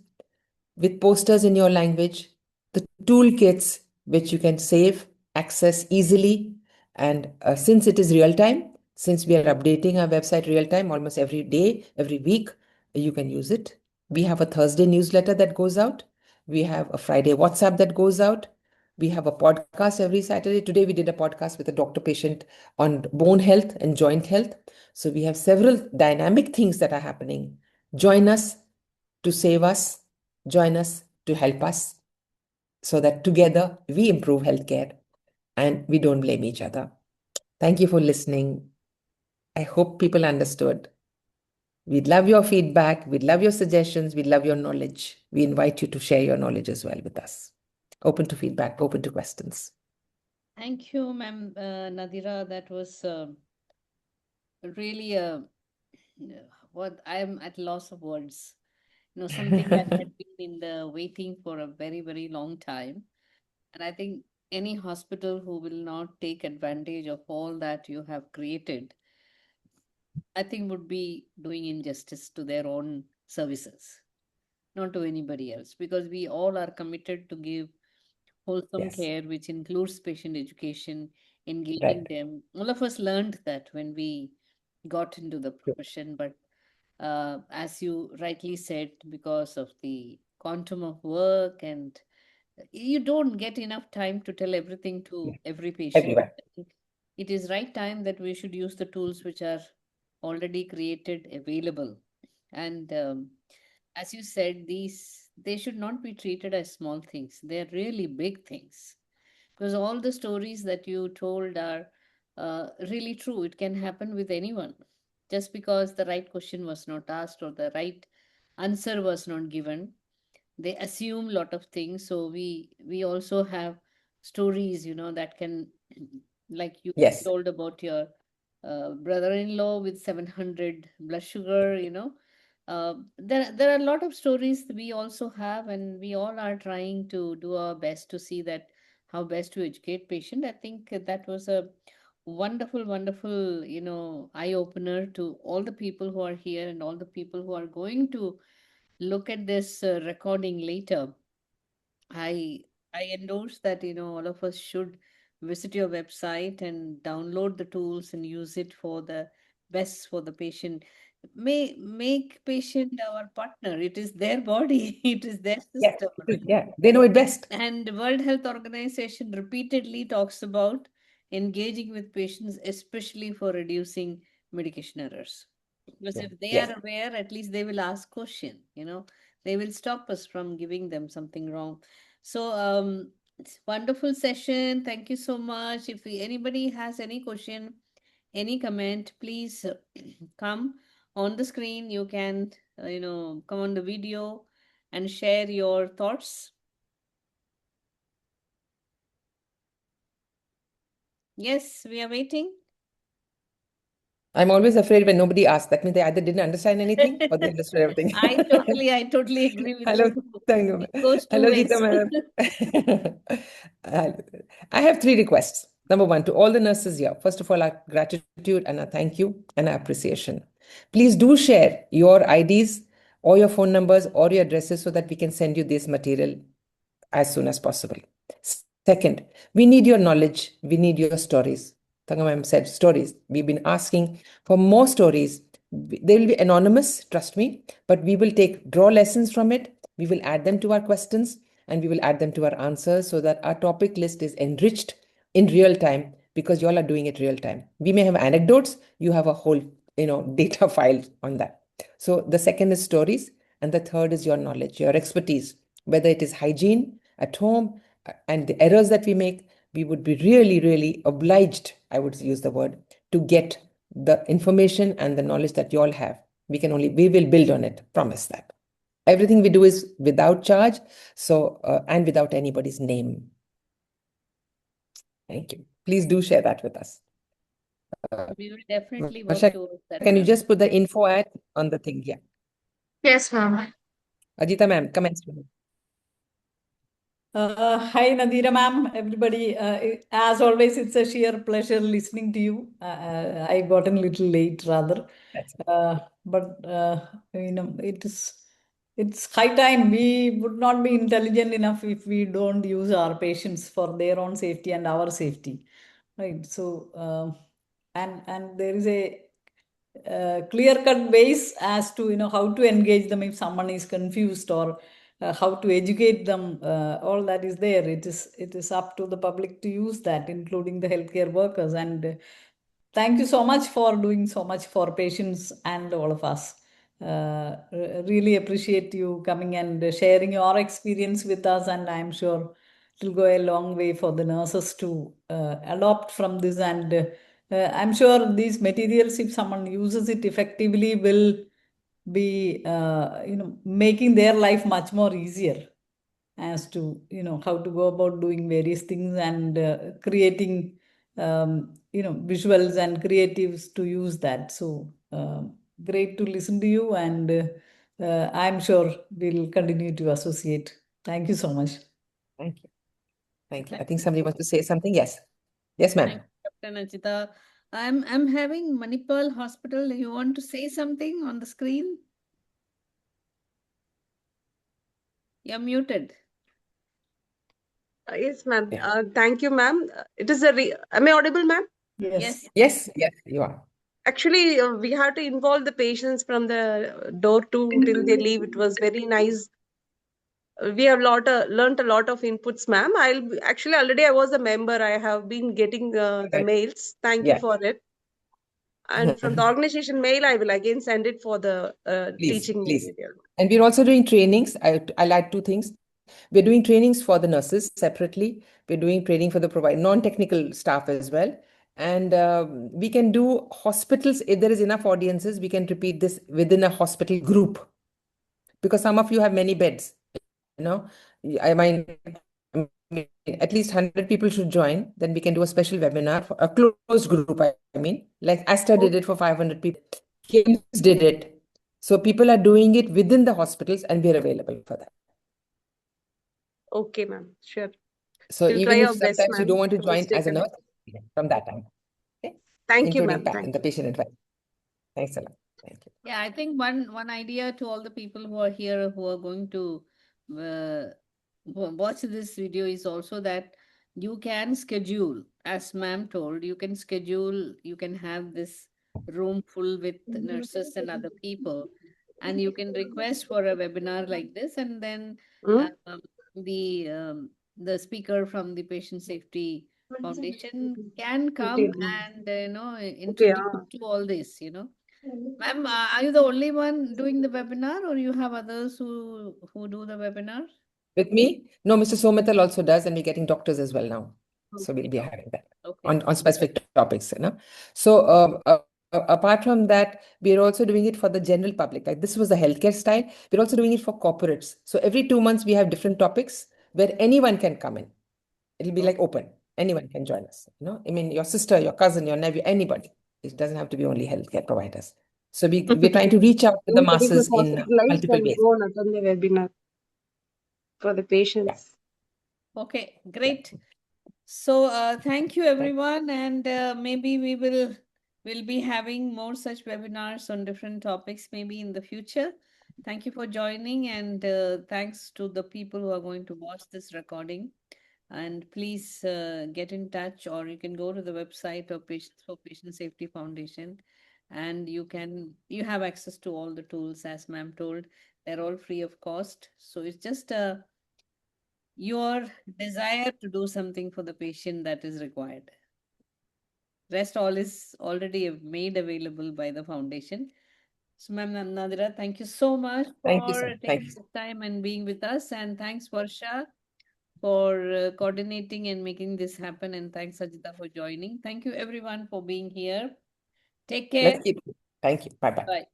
with posters in your language, the toolkits which you can save, access easily. And since it is real time, since we are updating our website real time almost every day, every week, you can use it. We have a Thursday newsletter that goes out. We have a Friday WhatsApp that goes out. We have a podcast every Saturday. Today we did a podcast with a doctor patient on bone health and joint health. So we have several dynamic things that are happening. Join us to save us, join us to help us, so that together we improve healthcare and we don't blame each other. Thank you for listening. I hope people understood. We'd love your feedback. We'd love your suggestions. We'd love your knowledge. We invite you to share your knowledge as well with us. Open to feedback, open to questions. Thank you, ma'am Nadira. That was really what I'm at loss of words. Something that had been in the waiting for a very, very long time. And I think any hospital who will not take advantage of all that you have created, I think would be doing injustice to their own services, not to anybody else, because we all are committed to give wholesome Yes, care, which includes patient education, engaging right. them. All of us learned that when we got into the profession, but as you rightly said, because of the quantum of work and you don't get enough time to tell everything Yeah. to every patient. Everywhere. I think it is right time that we should use the tools which are already created available. And as you said, these they should not be treated as small things. They are really big things because all the stories that you told are really true. It can happen with anyone. Just because the right question was not asked or the right answer was not given, they assume a lot of things. So we also have stories, that can, like you Yes, told about your brother-in-law with 700 blood sugar. There are a lot of stories we also have, and we all are trying to do our best to see that how best to educate patient. I think that was a wonderful, wonderful, eye opener to all the people who are here and all the people who are going to look at this recording later. I i endorse that all of us should visit your website and download the tools and use it for the best for the patient. Make patient our partner. It is their body. It is their yes, system. yeah, they know it best. And World Health Organization repeatedly talks about engaging with patients, especially for reducing medication errors. Because Yeah. if they Yes. are aware, at least they will ask question. They will stop us from giving them something wrong. So it's wonderful session. Thank you so much. If anybody has any question, any comment, please come on the screen. You can, come on the video and share your thoughts. Yes, we are waiting. I'm always afraid when nobody asks. That means they either didn't understand anything or they understood everything. I totally agree with Hello, you. Sangam. It goes two Hello, Geeta ways. madam. Uh, I have three requests. Number one, to all the nurses here, first of all, our gratitude and our thank you and our appreciation. Please do share your IDs or your phone numbers or your addresses so that we can send you this material as soon as possible. Second, we need your knowledge. We need your stories. Tanga ma'am said stories. We've been asking for more stories. They will be anonymous, trust me, but we will draw lessons from it. We will add them to our questions and we will add them to our answers so that our topic list is enriched in real time because you all are doing it real time. We may have anecdotes, you have a whole, data file on that. So the second is stories, and the third is your knowledge, your expertise, whether it is hygiene at home and the errors that we make. We would be really, really obliged, I would use the word, to get the information and the knowledge that you all have. We will build on it, promise that. Everything we do is without charge, and without anybody's name. Thank you. Please do share that with us. We will definitely work Varsha, towards that, can you ma'am. just put the info ad on the thing? Yeah. Yes, ma'am. Ajita ma'am, commence. Hi, Nadira ma'am, everybody. As always, it's a sheer pleasure listening to you. I got in a little late, rather, That's but it is it's high time. We would not be intelligent enough if we don't use our patients for their own safety and our safety, right? So, and there is a clear-cut ways as to how to engage them if someone is confused, or how to educate them. All that is there. It is up to the public to use that, including the healthcare workers. And thank you so much for doing so much for patients and all of us. Really appreciate you coming and sharing your experience with us, and I'm sure it will go a long way for the nurses to adopt from this. And I'm sure these materials, if someone uses it effectively, will be making their life much more easier as to how to go about doing various things, and creating visuals and creatives to use that. So great to listen to you, and I'm sure we'll continue to associate. Thank you so much. Thank you. Thank you. I Thank think you. somebody wants to say something. Yes. Yes, ma'am. Thank you, Dr. Nachita. I'm having Manipal Hospital. You want to say something on the screen? You're muted. Yes, ma'am. Yeah. Thank you, ma'am. It is am I audible, ma'am? Yes. Yes, yes, you are. Actually, we have to involve the patients from the door to till they leave. It was very nice. We have learnt a lot of inputs, ma'am. Actually already I was a member. I have been getting the Right. mails. Thank you Yeah. for it. And from the organization mail, I will again send it for the Please, teaching please. material. And we're also doing trainings. I'll add two things. We're doing trainings for the nurses separately. We're doing training for the non-technical staff as well. And we can do hospitals. If there is enough audiences, we can repeat this within a hospital group. Because some of you have many beds. I mean, at least 100 people should join. Then we can do a special webinar, for a closed group. I mean, like Asta did it for 500 people. KIMS did it. So people are doing it within the hospitals, and we are available for that. Okay, ma'am. Sure. So We'll even try if our best, sometimes you don't ma'am, want to to join stay as a nurse, connected. from that time, okay? Thank you, Including ma'am. in the patient advice. Thanks a lot. Thank you. Yeah, I think one idea to all the people who are here who are going to watch this video is also that you can schedule, as ma'am told, you can schedule, you can have this room full with nurses and other people, and you can request for a webinar like this, and then Hmm? the the speaker from the Patient Safety Foundation can Okay, come and okay. introduce to all this. Ma'am, are you the only one doing the webinar, or you have others who do the webinar? With me? No, Mr. Somital also does, and we're getting doctors as well now. So we'll be Okay. having that Okay. on specific topics. So apart from that, we're also doing it for the general public. Like this was the healthcare style. We're also doing it for corporates. So every 2 months, we have different topics where anyone can come in. It'll be like open. Anyone can join us. I mean, your sister, your cousin, your nephew, anybody. It doesn't have to be only healthcare providers. So we're trying to reach out to the Anybody who's masses in hospitalized multiple can ways. go and attend the webinar for the Yeah. patients. Okay, great. So thank you everyone, and maybe we'll be having more such webinars on different topics maybe in the future. Thank you for joining, and thanks to the people who are going to watch this recording. And please get in touch, or you can go to the website of Patient Safety Foundation, and you have access to all the tools, as ma'am told. They're all free of cost. So it's just your desire to do something for the patient that is required. Rest all is already made available by the foundation. So, Ma'am Nadira, thank you so much Thank you, for sir. taking Thank you. the time and being with us. And thanks, Varsha, for coordinating and making this happen. And thanks, Sajita, for joining. Thank you, everyone, for being here. Take care. Let's keep. Thank you. Bye-bye. Bye.